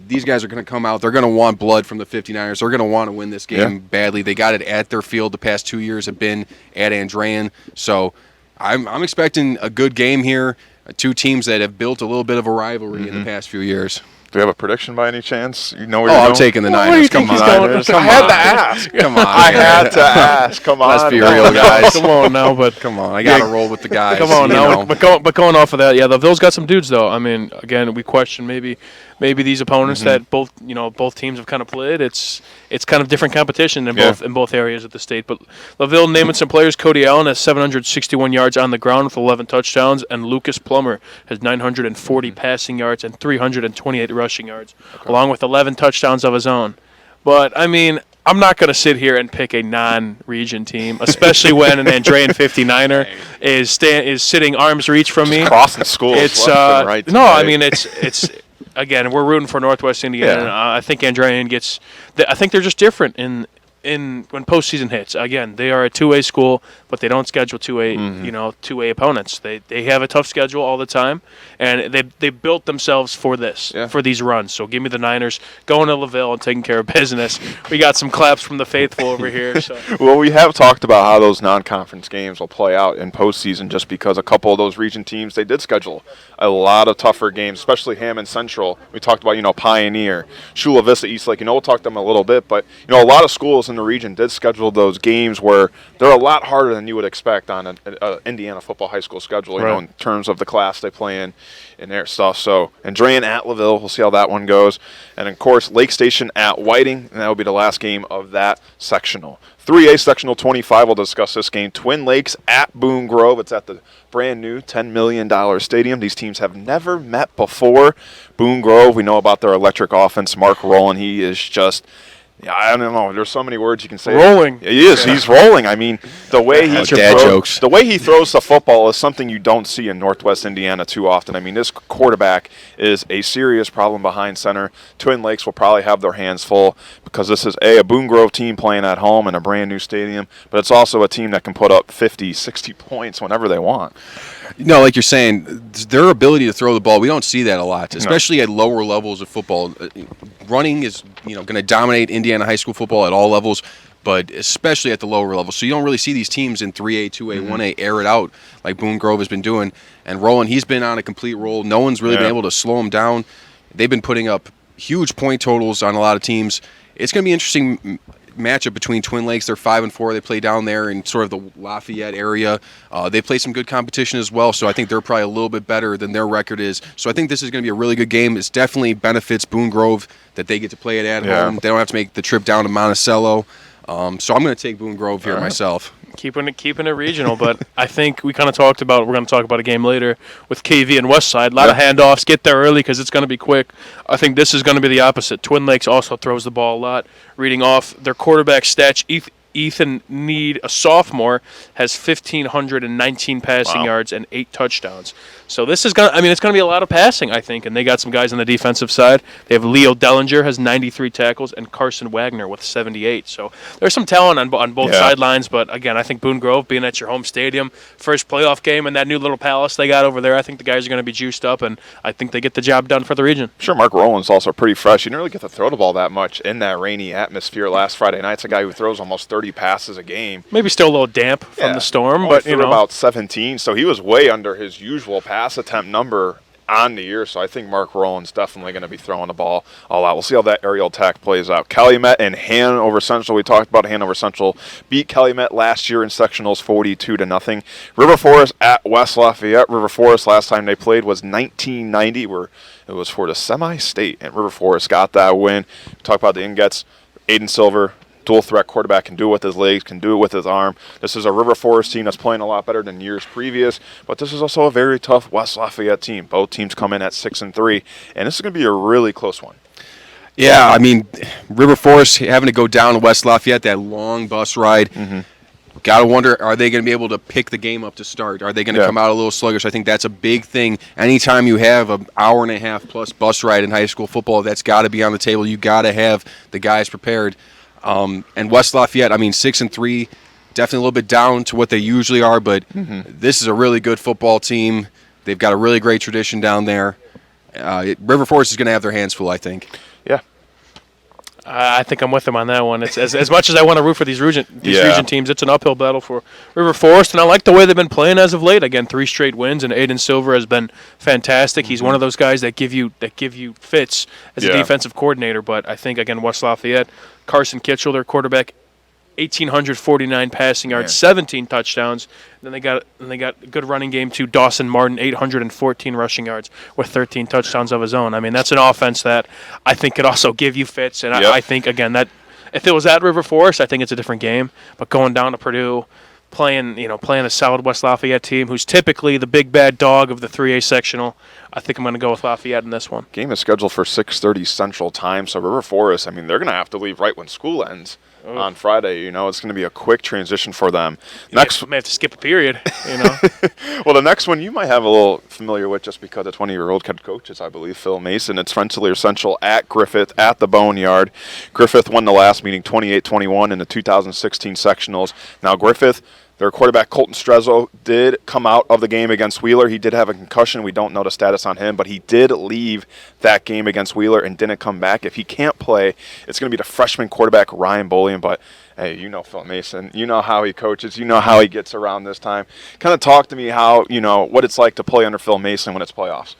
S17: these guys are going to come out. They're going to want blood from the 59ers. They're going to want to win this game badly. They got it at their field. The past 2 years have been at Andrain. So I'm expecting a good game here. Two teams that have built a little bit of a rivalry in the past few years.
S1: Do you have a prediction by any chance? You know where
S17: Oh,
S1: you're
S17: I'm
S1: going?
S17: taking the
S3: Well,
S17: Niners.
S3: where do you
S17: Come
S3: think
S17: on.
S3: he's going?
S17: Come
S1: I had
S17: on.
S1: to ask.
S17: Come on.
S1: I
S17: man.
S1: had to ask. Come on.
S17: Let's be real, guys.
S3: Come on now, but
S17: Come on. I got to roll with the guys.
S3: Come on
S17: you
S3: now,
S17: know.
S3: but going off of that, yeah, the Bills got some dudes though. I mean, again, we question maybe these opponents that both teams have kind of played. It's kind of different competition in both areas of the state. But LaVille naming some players. Cody Allen has 761 yards on the ground with 11 touchdowns, and Lucas Plummer has 940 passing yards and 328 rushing yards, along with 11 touchdowns of his own. But I mean, I'm not going to sit here and pick a non-region team, especially when an Andrean 59er is sitting arm's reach from me.
S1: Crossing schools.
S3: It's
S1: left and right
S3: no,
S1: today.
S3: I mean it's again, we're rooting for Northwest Indiana.
S1: Yeah.
S3: And, I think Andrean gets. I think they're just different in when postseason hits. Again, they are a 2A school, but they don't schedule 2A 2A opponents. They have a tough schedule all the time, and they built themselves for this for these runs. So give me the Niners going to LaVille and taking care of business. We got some claps from the faithful over here. So.
S1: Well, we have talked about how those non-conference games will play out in postseason, just because a couple of those region teams, they did schedule a lot of tougher games, especially Hammond Central. We talked about Pioneer, Chula Vista, Eastlake. We'll talk to them a little bit, but a lot of schools in the region did schedule those games where they're a lot harder than you would expect on an Indiana football high school schedule. You know, in terms of the class they play in their stuff. So Andrean at LaVille, we'll see how that one goes, and of course Lake Station at Whiting, and that will be the last game of that sectional. 3A Sectional 25, we'll discuss this game. Twin Lakes at Boone Grove. It's at the brand new $10 million stadium. These teams have never met before. Boone Grove, we know about their electric offense. Mark Rowland, he is just, I don't know. There's so many words you can say.
S3: Rolling.
S1: He is. He's rolling. I mean, the way he throws the football is something you don't see in Northwest Indiana too often. I mean, this quarterback is a serious problem behind center. Twin Lakes will probably have their hands full because this is a Boone Grove team playing at home in a brand new stadium, but it's also a team that can put up 50, 60 points whenever they want.
S17: Like you're saying, their ability to throw the ball, we don't see that a lot, especially at lower levels of football. Running is, going to dominate Indiana high school football at all levels, but especially at the lower level. So you don't really see these teams in 3A, 2A, 1A air it out like Boone Grove has been doing. And Roland, he's been on a complete roll. No one's really been able to slow him down. They've been putting up huge point totals on a lot of teams. It's going to be interesting matchup between Twin Lakes. They're 5-4. They play down there in sort of the Lafayette area. They play some good competition as well, so I think they're probably a little bit better than their record is. So I think this is going to be a really good game. It definitely benefits Boone Grove that they get to play it at home. They don't have to make the trip down to Monticello. So I'm going to take Boone Grove here myself.
S3: Keeping it regional, but I think we kind of talked about, we're going to talk about a game later with KV and Westside. A lot of handoffs. Get there early because it's going to be quick. I think this is going to be the opposite. Twin Lakes also throws the ball a lot. Reading off their quarterback stats, Ethan Need, a sophomore, has 1,519 passing yards and 8 touchdowns. So this is it's going to be a lot of passing, I think, and they got some guys on the defensive side. They have Leo Dellinger has 93 tackles and Carson Wagner with 78. So there's some talent on both sidelines, but again, I think Boone Grove being at your home stadium, first playoff game in that new little palace they got over there, I think the guys are going to be juiced up, and I think they get the job done for the region.
S1: Sure, Mark Rowland's also pretty fresh. You didn't really get to throw the ball that much in that rainy atmosphere last Friday night. It's a guy who throws almost 30 passes a game.
S3: Maybe still a little damp from the storm,
S1: but
S3: you know.
S1: About 17, so he was way under his usual pass attempt number on the year, so I think Mark Rowland's definitely going to be throwing the ball all out. We'll see how that aerial attack plays out. Calumet and Hanover Central, we talked about Hanover Central beat Calumet last year in sectionals 42-0. River Forest at West Lafayette. River Forest last time they played was 1990, where it was for the semi-state, and River Forest got that win. We talked about the Ingets, Aiden Silver, dual threat quarterback, can do it with his legs, can do it with his arm. This is a River Forest team that's playing a lot better than years previous, but this is also a very tough West Lafayette team. Both teams come in at 6-3, and this is going to be a really close one.
S17: Yeah, I mean, River Forest having to go down to West Lafayette, that long bus ride. Got to wonder, are they going to be able to pick the game up to start? Are they going to come out a little sluggish? I think that's a big thing. Anytime you have an hour and a half plus bus ride in high school football, that's got to be on the table. You got to have the guys prepared. And West Lafayette, 6-3, definitely a little bit down to what they usually are, but this is a really good football team. They've got a really great tradition down there. River Forest is going to have their hands full, I think.
S1: Yeah.
S3: I think I'm with him on that one. It's as much as I want to root for these region teams, it's an uphill battle for River Forest, and I like the way they've been playing as of late. Again, 3 straight wins, and Aiden Silver has been fantastic. He's one of those guys that give you fits as a defensive coordinator. But I think again, West Lafayette, Carson Kitchell, their quarterback, 1,849 passing yards, 17 touchdowns. Then they got a good running game too. Dawson Martin, 814 rushing yards with 13 touchdowns of his own. I mean, that's an offense that I think could also give you fits. And I think again that if it was at River Forest, I think it's a different game. But going down to Purdue, playing a solid West Lafayette team who's typically the big bad dog of the 3A sectional, I think I'm going to go with Lafayette in this one.
S1: Game is scheduled for 6:30 Central Time, so River Forest, I mean, they're going to have to leave right when school ends on Friday. It's going to be a quick transition for them.
S3: May have to skip a period.
S1: Well, the next one you might have a little familiar with just because the 20-year-old head coach is, I believe, Phil Mason. It's Rensselaer Central at Griffith at the Boneyard. Griffith won the last meeting 28-21 in the 2016 sectionals. Now Griffith, their quarterback, Colton Strezzo, did come out of the game against Wheeler. He did have a concussion. We don't know the status on him, but he did leave that game against Wheeler and didn't come back. If he can't play, it's going to be the freshman quarterback, Ryan Bolian. But, hey, you know Phil Mason. You know how he coaches. You know how he gets around this time. Kind of talk to me how, what it's like to play under Phil Mason when it's playoffs.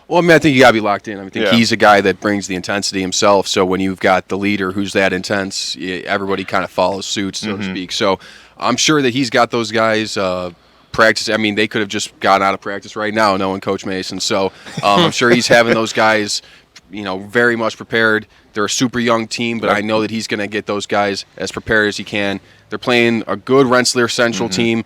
S17: Well, I mean, I think you got to be locked in. I think he's a guy that brings the intensity himself. So when you've got the leader who's that intense, everybody kind of follows suit, so to speak. So I'm sure that he's got those guys practice. I mean, they could have just gotten out of practice right now, knowing Coach Mason. So I'm sure he's having those guys, very much prepared. They're a super young team, but I know that he's going to get those guys as prepared as he can. They're playing a good Rensselaer Central team.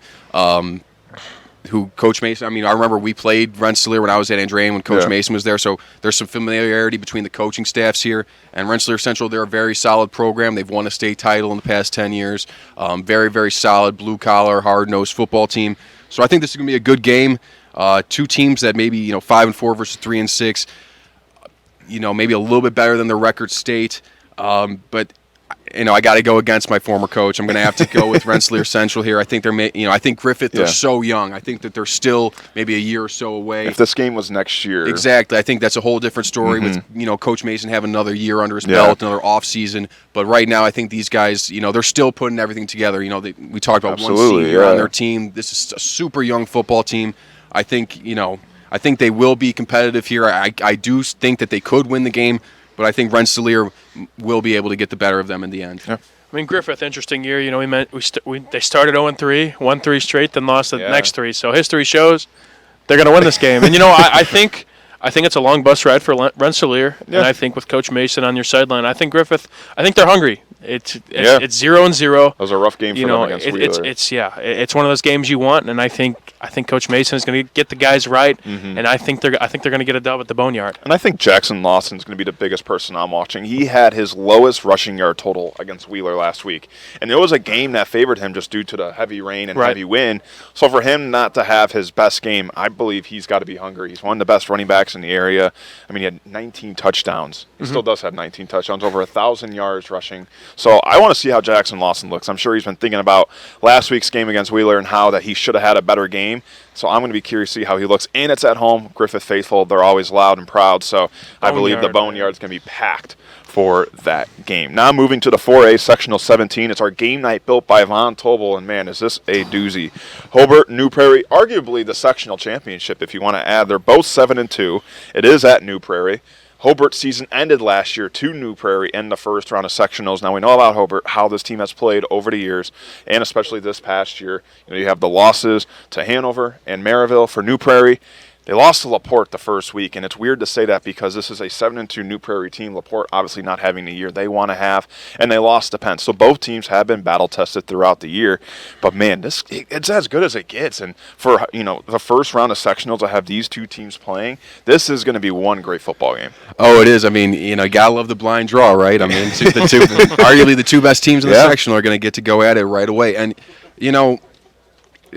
S17: Who Coach Mason, I mean, I remember we played Rensselaer when I was at Andrean when Coach Mason was there, so there's some familiarity between the coaching staffs here. And Rensselaer Central, they're a very solid program. They've won a state title in the past 10 years. Very, very solid, blue-collar, hard-nosed football team. So I think this is going to be a good game. 2 teams that maybe, 5-4 versus 3-6, maybe a little bit better than their record state. But I got to go against my former coach. I'm going to have to go with Rensselaer Central here. I think I think Griffith, they're so young. I think that they're still maybe a year or so away.
S1: If this game was next year.
S17: Exactly. I think that's a whole different story with, Coach Mason having another year under his belt, another off season. But right now, I think these guys, they're still putting everything together. We talked about one senior on their team. This is a super young football team. I think, I think they will be competitive here. I do think that they could win the game. But I think Rensselaer will be able to get the better of them in the end.
S3: Yeah. I mean, Griffith, interesting year. They started 0-3, won 3 straight, then lost the next 3. So history shows they're going to win this game. And I think it's a long bus ride for Rensselaer. And I think with Coach Mason on your sideline, I think Griffith. I think they're hungry. It's 0-0.
S1: That was a rough game for them against Wheeler.
S3: It's one of those games you want, and I think Coach Mason is going to get the guys right, and I think they're going to get a dub at the Boneyard.
S1: And I think Jackson Lawson is going to be the biggest person I'm watching. He had his lowest rushing yard total against Wheeler last week, and it was a game that favored him just due to the heavy rain and heavy wind. So for him not to have his best game, I believe he's got to be hungry. He's one of the best running backs in the area. I mean, he had 19 touchdowns. He still does have 19 touchdowns, over 1,000 yards rushing. So I want to see how Jackson Lawson looks. I'm sure he's been thinking about last week's game against Wheeler and how that he should have had a better game. So I'm going to be curious to see how he looks. And it's at home. Griffith faithful, they're always loud and proud. So I believe the Boneyard's going to be packed for that game. Now moving to the 4A Sectional 17. It's our game night built by Von Tobel. And, man, is this a doozy. Hobart, New Prairie, arguably the sectional championship if you want to add. They're both 7-2. It is at New Prairie. Hobart's season ended last year to New Prairie in the first round of sectionals. Now we know about Hobart, how this team has played over the years, and especially this past year. You have the losses to Hanover and Maryville. For New Prairie, they lost to LaPorte the first week, and it's weird to say that because this is a 7-2 New Prairie team. LaPorte obviously not having the year they want to have, and they lost to Penn. So both teams have been battle-tested throughout the year. But, man, it's as good as it gets. And for the first round of sectionals to have these two teams playing, this is going to be one great football game.
S17: Oh, it is. I mean, you gotta love the blind draw, right? I mean, arguably the 2 best teams in the sectional are going to get to go at it right away. And,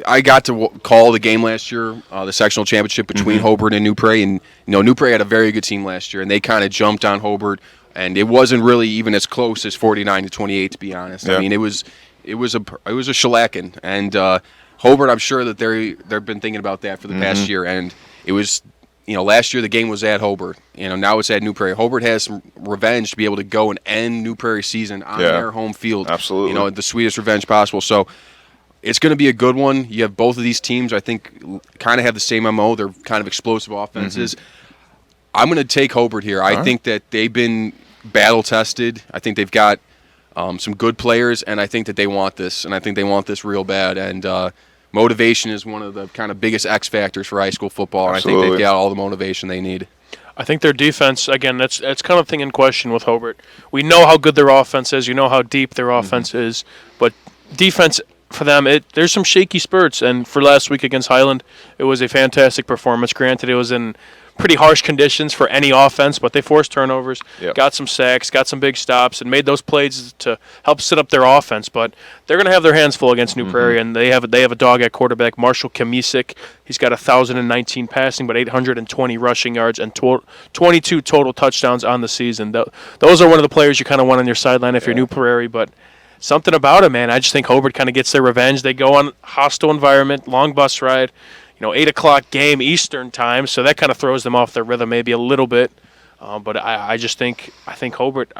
S17: I got to call the game last year, the sectional championship between Hobart and New Prairie, and New Prairie had a very good team last year, and they kind of jumped on Hobart, and it wasn't really even as close as 49-28, to be honest. I mean, it was a shellacking, and Hobart, I'm sure that they've been thinking about that for the past year, and it was last year the game was at Hobart. Now it's at New Prairie. Hobart has some revenge to be able to go and end New Prairie season on their home field.
S1: Absolutely.
S17: The sweetest revenge possible. So it's going to be a good one. You have both of these teams, I think, kind of have the same MO. They're kind of explosive offenses. I'm going to take Hobart here. I think that they've been battle-tested. I think they've got some good players, and I think that they want this, and I think they want this real bad. And motivation is one of the kind of biggest X factors for high school football, and I think they've got all the motivation they need.
S3: I think their defense, again, that's kind of thing in question with Hobart. We know how good their offense is. You know how deep their offense is. But defense, for them, there's some shaky spurts. And for last week against Highland, it was a fantastic performance. Granted, it was in pretty harsh conditions for any offense, but they forced turnovers, got some sacks, got some big stops, and made those plays to help set up their offense. But they're going to have their hands full against New Prairie, and they have a dog at quarterback, Marshall Kamisic. He's got 1,019 passing, but 820 rushing yards and 22 total touchdowns on the season. Those are one of the players you kind of want on your sideline if you're New Prairie, but something about it, man. I just think Hobart kind of gets their revenge. They go on hostile environment, long bus ride, 8 o'clock game Eastern time, so that kind of throws them off their rhythm maybe a little bit. But I think Hobart,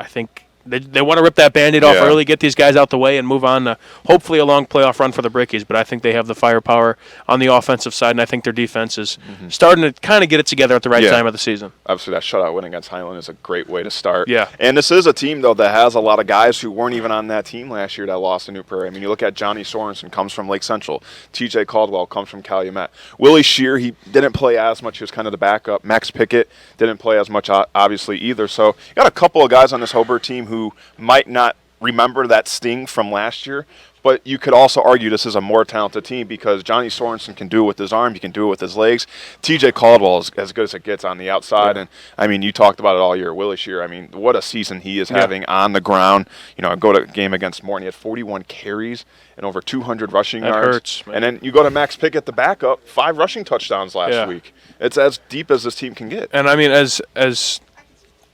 S3: they want to rip that Band-Aid off early, get these guys out the way, and move on to hopefully a long playoff run for the Brickies. But I think they have the firepower on the offensive side, and I think their defense is starting to kind of get it together at the right time of the season.
S1: Obviously, that shutout win against Highland is a great way to start.
S3: Yeah.
S1: And this is a team, though, that has a lot of guys who weren't even on that team last year that lost to New Prairie. I mean, you look at Johnny Sorensen, comes from Lake Central. TJ Caldwell comes from Calumet. Willie Shear, he didn't play as much. He was kind of the backup. Max Pickett didn't play as much, obviously, either. So you got a couple of guys on this Hobart team who might not remember that sting from last year, but you could also argue this is a more talented team because Johnny Sorensen can do it with his arm, he can do it with his legs. TJ Caldwell is as good as it gets on the outside, and I mean, you talked about it all year. Willie Shear, I mean, what a season he is having on the ground. Go to a game against Morton, he had 41 carries and over 200 rushing yards.
S3: Hurts, man.
S1: And then you go to Max Pickett, the backup, 5 rushing touchdowns last week. It's as deep as this team can get.
S3: And I mean, as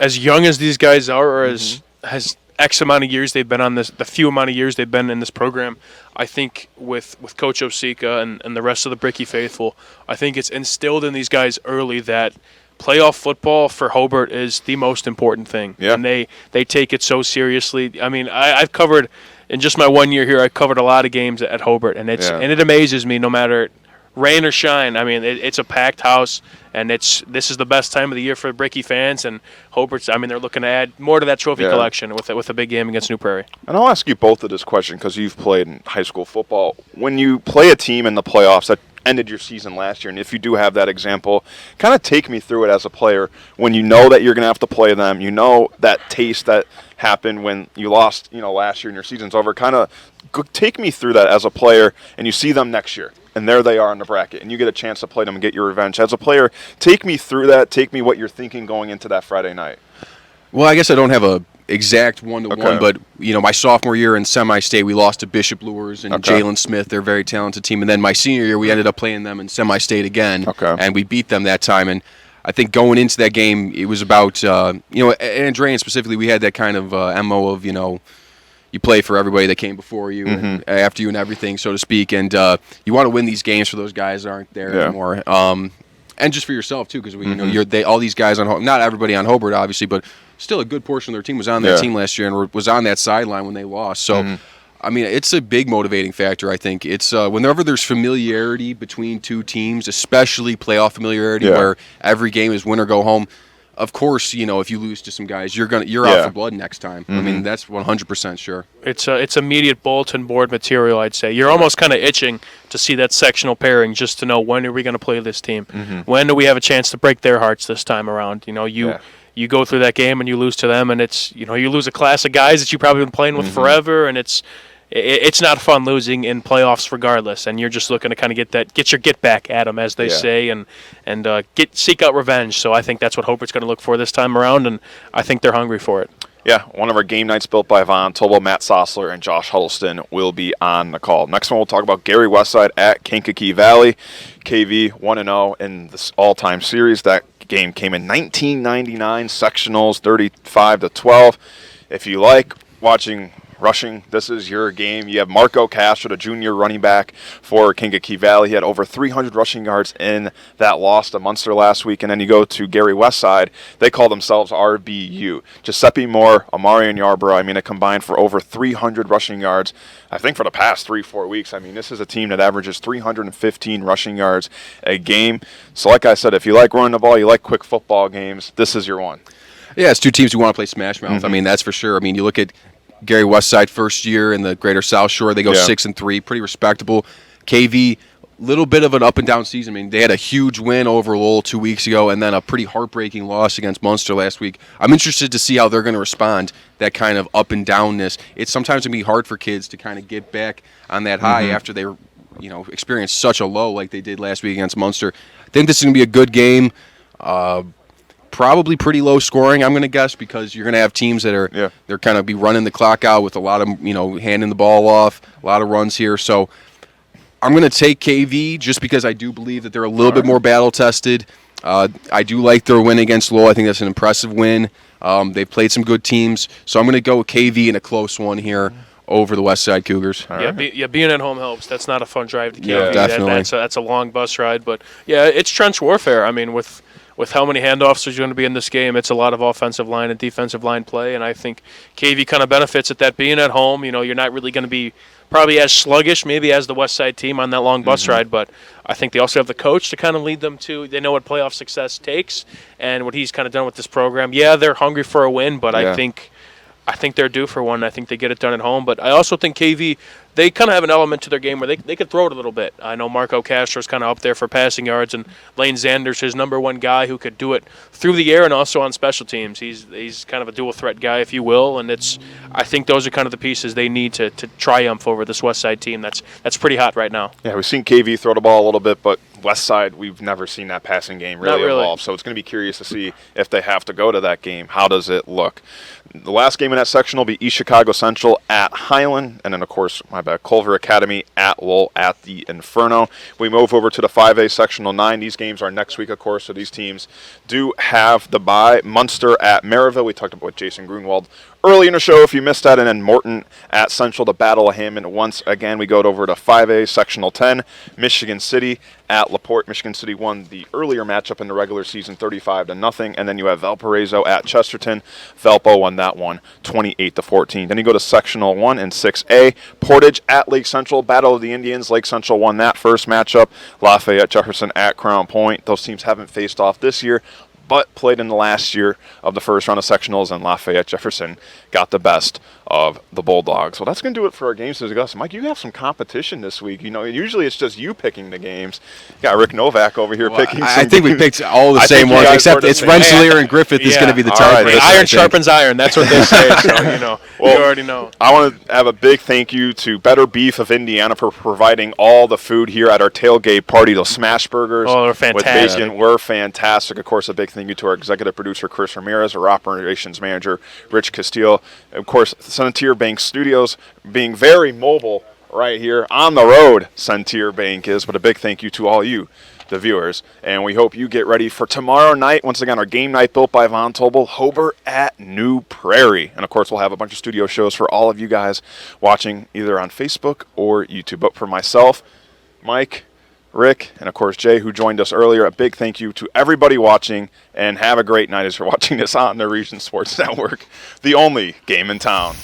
S3: young as these guys are, or as X amount of years they've been on this, the few amount of years they've been in this program, I think with Coach Osika and the rest of the Bricky faithful, I think it's instilled in these guys early that playoff football for Hobart is the most important thing.
S1: Yeah.
S3: And they take it so seriously. I mean, I've covered, in just my 1 year here, I covered a lot of games at Hobart, and it amazes me no matter rain or shine. I mean, it's a packed house, and this is the best time of the year for Bricky fans. And Hobart's, I mean, they're looking to add more to that trophy collection with a big game against New Prairie.
S1: And I'll ask you both of this question because you've played in high school football. When you play a team in the playoffs that ended your season last year, and if you do have that example, kind of take me through it as a player when you know that you're going to have to play them. You know that taste that happened when you lost, last year and your season's over. Kind of take me through that as a player, and you see them next year. And there they are in the bracket, and you get a chance to play them and get your revenge. As a player, take me through that. Take me what you're thinking going into that Friday night.
S17: Well, I guess I don't have a exact one-to-one, but my sophomore year in semi-state, we lost to Bishop Lures and Jalen Smith. They're a very talented team. And then my senior year, we ended up playing them in semi-state again, and we beat them that time. And I think going into that game, it was about Andrean specifically. We had that kind of MO of you play for everybody that came before you and after you and everything, so to speak. And you want to win these games for those guys that aren't there anymore. And just for yourself, too, because all these guys on not everybody on Hobart, obviously, but still a good portion of their team was on that team last year and was on that sideline when they lost. So, I mean, it's a big motivating factor, I think. It's whenever there's familiarity between two teams, especially playoff familiarity where every game is win or go home. Of course, if you lose to some guys, you're out for blood next time. I mean, that's 100% sure.
S3: It's immediate bulletin board material, I'd say. You're almost kind of itching to see that sectional pairing just to know when are we going to play this team. When do we have a chance to break their hearts this time around? You go through that game and you lose to them, and it's you lose a class of guys that you've probably been playing with forever, and it's not fun losing in playoffs regardless, and you're just looking to kind of get your get back at them, as they say, and seek out revenge. So I think that's what Hobart's going to look for this time around, and I think they're hungry for it.
S1: Yeah, one of our game nights built by Von Tobel, Matt Sossler, and Josh Huddleston will be on the call. Next one, we'll talk about Gary Westside at Kankakee Valley. KV 1-0 in this all-time series. That game came in 1999 sectionals, 35-12. If you like watching rushing, this is your game. You have Marco Castro, the junior running back for Kankakee Valley. He had over 300 rushing yards in that loss to Munster last week. And then you go to Gary Westside. They call themselves RBU. Giuseppe Moore, Amari, and Yarborough, I mean, it combined for over 300 rushing yards, I think, for the past 3-4 weeks. I mean, this is a team that averages 315 rushing yards a game. So like I said, if you like running the ball, you like quick football games, this is your one.
S17: Yeah, it's two teams who want to play smash mouth. I mean, that's for sure. I mean, you look at Gary Westside first year in the Greater South Shore, they go 6-3, pretty respectable. KV, little bit of an up and down season. I mean, they had a huge win over Lowell 2 weeks ago, and then a pretty heartbreaking loss against Munster last week. I'm interested to see how they're going to respond. That kind of up and downness. It's sometimes going to be hard for kids to kind of get back on that high after they, experience such a low like they did last week against Munster. I think this is going to be a good game. Probably pretty low scoring, I'm going to guess, because you're going to have teams that are they're kind of be running the clock out with a lot of handing the ball off, a lot of runs here. So I'm going to take KV just because I do believe that they're a little bit more battle tested. I do like their win against Lowell. I think that's an impressive win. They've played some good teams, so I'm going to go with KV in a close one here over the Westside Cougars.
S3: Being at home helps. That's not a fun drive to KV.
S17: Yeah, definitely.
S3: That's a long bus ride, but it's trench warfare. I mean, with how many handoffs there's going to be in this game, it's a lot of offensive line and defensive line play, and I think KV kind of benefits at that. Being at home, you're not really going to be probably as sluggish maybe as the West Side team on that long bus ride, but I think they also have the coach to kind of lead them to. They know what playoff success takes and what he's kind of done with this program. Yeah, they're hungry for a win, but I think they're due for one. I think they get it done at home, but I also think KV, they kind of have an element to their game where they could throw it a little bit. I know Marco Castro's kind of up there for passing yards, and Lane Zander's his number one guy who could do it through the air and also on special teams. He's kind of a dual threat guy, if you will, and I think those are kind of the pieces they need to triumph over this West Side team that's pretty hot right now.
S1: Yeah, we've seen KV throw the ball a little bit, but West Side, we've never seen that passing game really evolve. So it's going to be curious to see if they have to go to that game. How does it look? The last game in that section will be East Chicago Central at Highland, and then, of course, Culver Academy at Lowell at the Inferno. We move over to the 5A Sectional 9. These games are next week, of course, so these teams do have the bye. Munster at Maryville. We talked about with Jason Grunwald early in the show if you missed that, and then Morton at Central, the Battle of Hammond. Once again, we go over to 5A Sectional 10. Michigan City at LaPorte. Michigan City won the earlier matchup in the regular season 35-0, and then you have Valparaiso at Chesterton. Valpo won that one 28-14. Then you go to Sectional 1 and 6A. Portage at Lake Central. Battle of the Indians. Lake Central won that first matchup. Lafayette Jefferson at Crown Point. Those teams haven't faced off this year, but played in the last year of the first round of sectionals, and Lafayette Jefferson got the best of the Bulldogs. Well, that's going to do it for our games to discuss. Mike, you have some competition this week. Usually it's just you picking the games. You got Rick Novak over here picking some
S17: I think we picked all the same ones, except it's Rensselaer and Griffith is going to be the tiebreaker.
S3: Iron sharpens iron. That's what they say, so well, you already know.
S1: I want to have a big thank you to Better Beef of Indiana for providing all the food here at our tailgate party. Those smash burgers
S3: they're fantastic.
S1: With bacon were fantastic. Of course, a big thank you to our executive producer, Chris Ramirez, our operations manager, Rich Castillo. Of course, Sentier Bank Studios being very mobile right here on the road, Sentier Bank is. But a big thank you to all you, the viewers. And we hope you get ready for tomorrow night. Once again, our game night built by Von Tobel, Hobart at New Prairie. And, of course, we'll have a bunch of studio shows for all of you guys watching either on Facebook or YouTube. But for myself, Mike, Rick, and of course Jay, who joined us earlier, a big thank you to everybody watching, and have a great night as you're watching this on the Region Sports Network, the only game in town.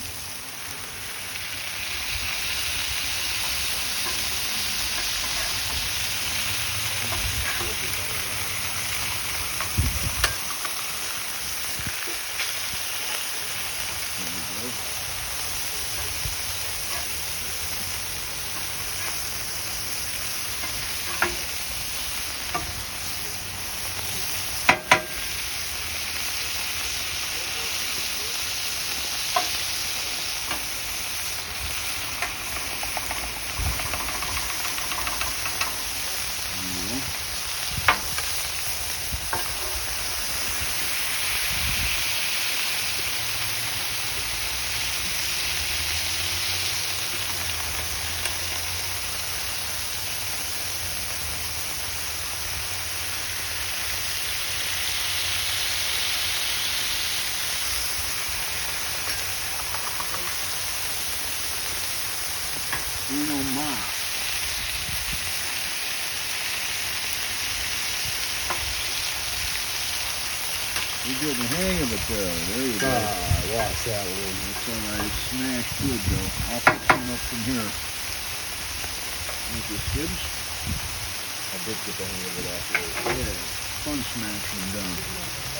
S18: Uno mas. You get the hang of it though. There you go. Watch that one. That's all right. It's smashed good though. I'll fix them up from here. Thank you, Skibbs.
S15: I did get the hang of it afterwards.
S18: Yeah, fun smashing them down.